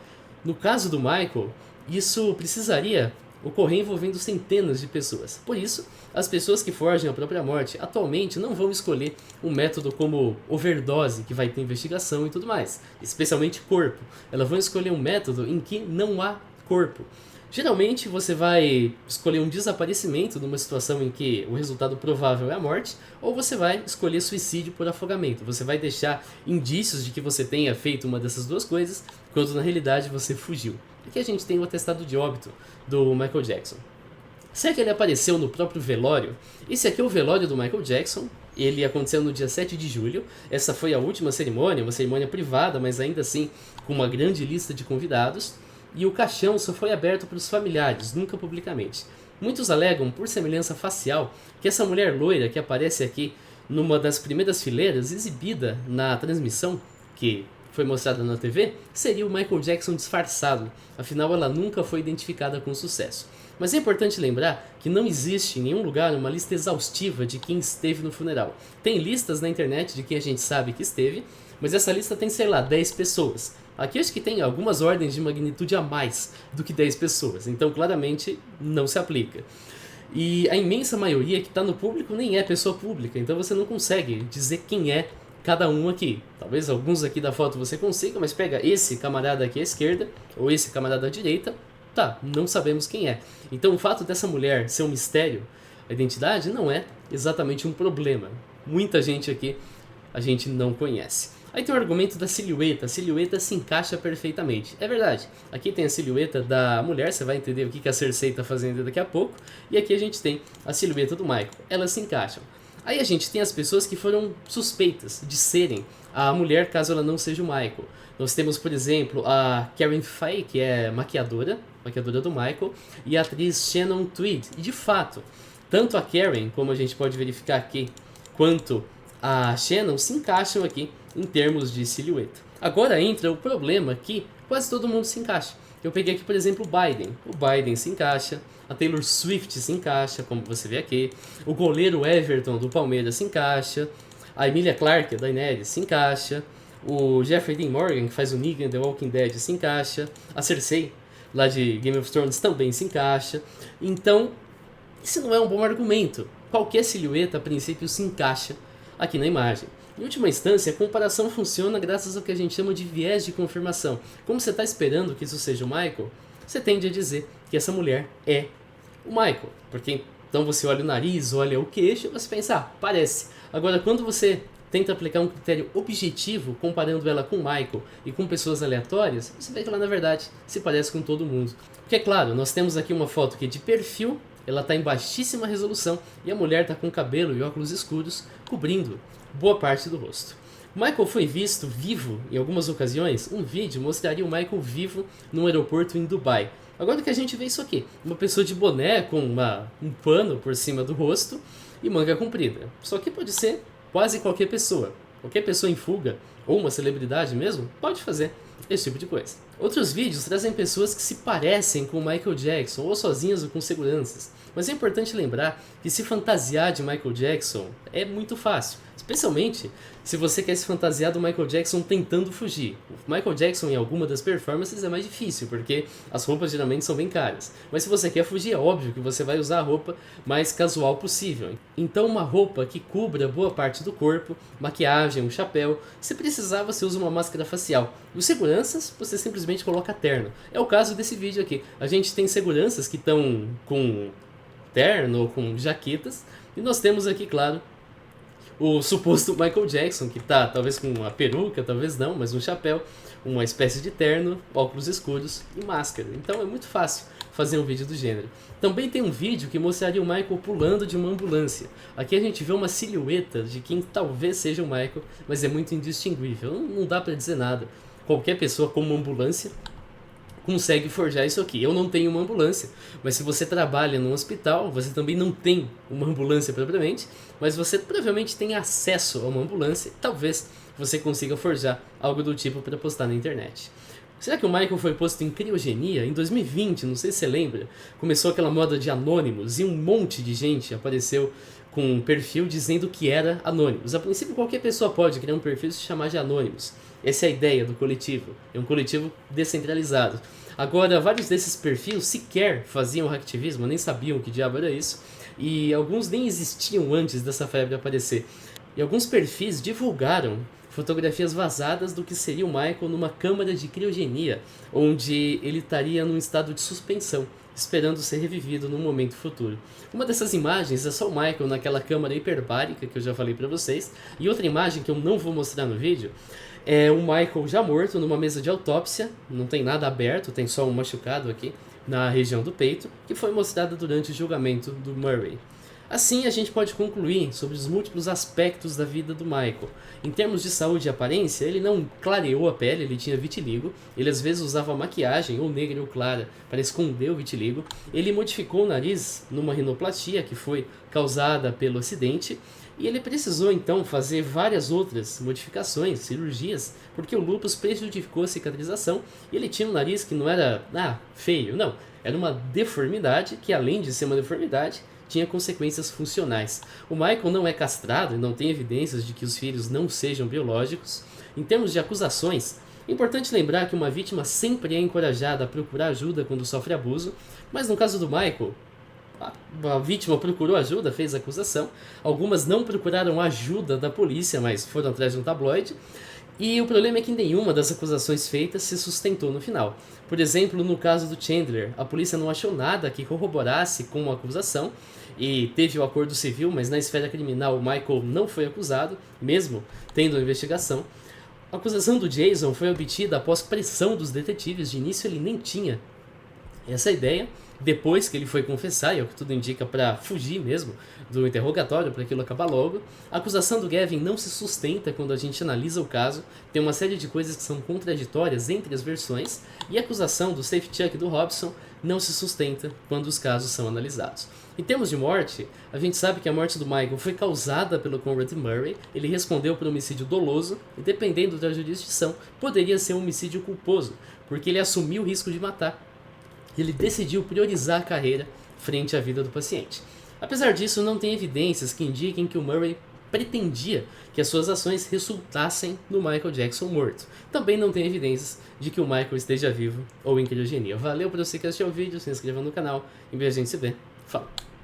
[SPEAKER 1] No caso do Michael, isso precisaria ocorrer envolvendo centenas de pessoas. Por isso, as pessoas que forjam a própria morte atualmente não vão escolher um método como overdose, que vai ter investigação e tudo mais, especialmente corpo. Elas vão escolher um método em que não há corpo. Geralmente você vai escolher um desaparecimento numa situação em que o resultado provável é a morte, ou você vai escolher suicídio por afogamento. Você vai deixar indícios de que você tenha feito uma dessas duas coisas, quando na realidade você fugiu. Aqui a gente tem o atestado de óbito do Michael Jackson. Será que ele apareceu no próprio velório? Esse aqui é o velório do Michael Jackson. Ele aconteceu no dia 7 de julho. Essa foi a última cerimônia, uma cerimônia privada, mas ainda assim com uma grande lista de convidados. E o caixão só foi aberto para os familiares, nunca publicamente. Muitos alegam, por semelhança facial, que essa mulher loira que aparece aqui numa das primeiras fileiras, exibida na transmissão, que foi mostrada na TV, seria o Michael Jackson disfarçado, afinal ela nunca foi identificada com sucesso. Mas é importante lembrar que não existe em nenhum lugar uma lista exaustiva de quem esteve no funeral. Tem listas na internet de quem a gente sabe que esteve, mas essa lista tem, sei lá, 10 pessoas. Aqui acho que tem algumas ordens de magnitude a mais do que 10 pessoas, então claramente não se aplica. E a imensa maioria que está no público nem é pessoa pública, então você não consegue dizer quem é cada um aqui. Talvez alguns aqui da foto você consiga, mas pega esse camarada aqui à esquerda, ou esse camarada à direita, tá, não sabemos quem é. Então o fato dessa mulher ser um mistério, a identidade, não é exatamente um problema. Muita gente aqui a gente não conhece. Aí tem o argumento da silhueta. A silhueta se encaixa perfeitamente. É verdade. Aqui tem a silhueta da mulher, você vai entender o que a Cersei está fazendo daqui a pouco. E aqui a gente tem a silhueta do Michael. Elas se encaixam. Aí a gente tem as pessoas que foram suspeitas de serem a mulher caso ela não seja o Michael. Nós temos, por exemplo, a Karen Feige, que é maquiadora do Michael, e a atriz Shannon Tweed. E de fato, tanto a Karen, como a gente pode verificar aqui, quanto a Shannon se encaixam aqui em termos de silhueta. Agora entra o problema que quase todo mundo se encaixa. Eu peguei aqui, por exemplo, o Biden. O Biden se encaixa, a Taylor Swift se encaixa, como você vê aqui. O goleiro Everton do Palmeiras se encaixa. A Emilia Clarke, da Daenerys, se encaixa. O Jeffrey Dean Morgan, que faz o Negan em The Walking Dead, se encaixa. A Cersei, lá de Game of Thrones, também se encaixa. Então, isso não é um bom argumento. Qualquer silhueta, a princípio, se encaixa aqui na imagem. Em última instância, a comparação funciona graças ao que a gente chama de viés de confirmação. Como você está esperando que isso seja o Michael, você tende a dizer que essa mulher é o Michael. Porque então você olha o nariz, olha o queixo e você pensa, parece. Agora, quando você tenta aplicar um critério objetivo, comparando ela com o Michael e com pessoas aleatórias, você vê que ela, na verdade, se parece com todo mundo. Porque, é claro, nós temos aqui uma foto que é de perfil, ela está em baixíssima resolução e a mulher está com cabelo e óculos escuros cobrindo boa parte do rosto. Michael foi visto vivo em algumas ocasiões. Um vídeo mostraria o Michael vivo num aeroporto em Dubai. Agora que a gente vê isso aqui, uma pessoa de boné com um pano por cima do rosto e manga comprida. Só que pode ser quase qualquer pessoa. Qualquer pessoa em fuga, ou uma celebridade mesmo, pode fazer esse tipo de coisa. Outros vídeos trazem pessoas que se parecem com o Michael Jackson, ou sozinhas ou com seguranças. Mas é importante lembrar que se fantasiar de Michael Jackson é muito fácil. Especialmente se você quer se fantasiar do Michael Jackson tentando fugir. O Michael Jackson em alguma das performances é mais difícil, porque as roupas geralmente são bem caras. Mas se você quer fugir, é óbvio que você vai usar a roupa mais casual possível. Então uma roupa que cubra boa parte do corpo, maquiagem, um chapéu. Se precisar, você usa uma máscara facial. E os seguranças, você simplesmente coloca terno. É o caso desse vídeo aqui. A gente tem seguranças que estão com terno ou com jaquetas. E nós temos aqui, claro, o suposto Michael Jackson, que tá talvez com uma peruca, talvez não, mas um chapéu, uma espécie de terno, óculos escuros e máscara. Então é muito fácil fazer um vídeo do gênero. Também tem um vídeo que mostraria o Michael pulando de uma ambulância. Aqui a gente vê uma silhueta de quem talvez seja o Michael, mas é muito indistinguível, não dá pra dizer nada. Qualquer pessoa com uma ambulância consegue forjar isso aqui. Eu não tenho uma ambulância, mas se você trabalha num hospital, você também não tem uma ambulância propriamente, mas você provavelmente tem acesso a uma ambulância e talvez você consiga forjar algo do tipo para postar na internet. Será que o Michael foi posto em criogenia? Em 2020, não sei se você lembra, começou aquela moda de anônimos e um monte de gente apareceu com um perfil dizendo que era Anonymous. A princípio, qualquer pessoa pode criar um perfil e se chamar de Anonymous. Essa é a ideia do coletivo. É um coletivo descentralizado. Agora, vários desses perfis sequer faziam hacktivismo, nem sabiam que diabo era isso. E alguns nem existiam antes dessa febre aparecer. E alguns perfis divulgaram fotografias vazadas do que seria o Michael numa câmara de criogenia, onde ele estaria num estado de suspensão, esperando ser revivido num momento futuro. Uma dessas imagens é só o Michael naquela câmara hiperbárica que eu já falei pra vocês, e outra imagem que eu não vou mostrar no vídeo é o Michael já morto numa mesa de autópsia, não tem nada aberto, tem só um machucado aqui na região do peito, que foi mostrada durante o julgamento do Murray. Assim, a gente pode concluir sobre os múltiplos aspectos da vida do Michael. Em termos de saúde e aparência, ele não clareou a pele, ele tinha vitiligo. Ele às vezes usava maquiagem, ou negra ou clara, para esconder o vitiligo. Ele modificou o nariz numa rinoplastia, que foi causada pelo acidente. E ele precisou então fazer várias outras modificações, cirurgias, porque o lúpus prejudicou a cicatrização. E ele tinha um nariz que não era feio, não. Era uma deformidade, que além de ser uma deformidade, tinha consequências funcionais. O Michael não é castrado e não tem evidências de que os filhos não sejam biológicos. Em termos de acusações, é importante lembrar que uma vítima sempre é encorajada a procurar ajuda quando sofre abuso, mas no caso do Michael, a vítima procurou ajuda, fez acusação. Algumas não procuraram ajuda da polícia, mas foram atrás de um tabloide. E o problema é que nenhuma das acusações feitas se sustentou no final. Por exemplo, no caso do Chandler, a polícia não achou nada que corroborasse com a acusação e teve o acordo civil, mas na esfera criminal o Michael não foi acusado, mesmo tendo a investigação. A acusação do Jason foi obtida após pressão dos detetives, de início ele nem tinha essa ideia. Depois que ele foi confessar, e é o que tudo indica para fugir mesmo do interrogatório, para aquilo acabar logo. A acusação do Gavin não se sustenta quando a gente analisa o caso, tem uma série de coisas que são contraditórias entre as versões, e a acusação do Safe Chuck e do Robson não se sustenta quando os casos são analisados. Em termos de morte, a gente sabe que a morte do Michael foi causada pelo Conrad Murray, ele respondeu por homicídio doloso, e dependendo da jurisdição, poderia ser um homicídio culposo, porque ele assumiu o risco de matar. Ele decidiu priorizar a carreira frente à vida do paciente. Apesar disso, não tem evidências que indiquem que o Murray pretendia que as suas ações resultassem no Michael Jackson morto. Também não tem evidências de que o Michael esteja vivo ou em criogenia. Valeu por você que assistiu o vídeo, se inscreva no canal e a gente se vê. Falou!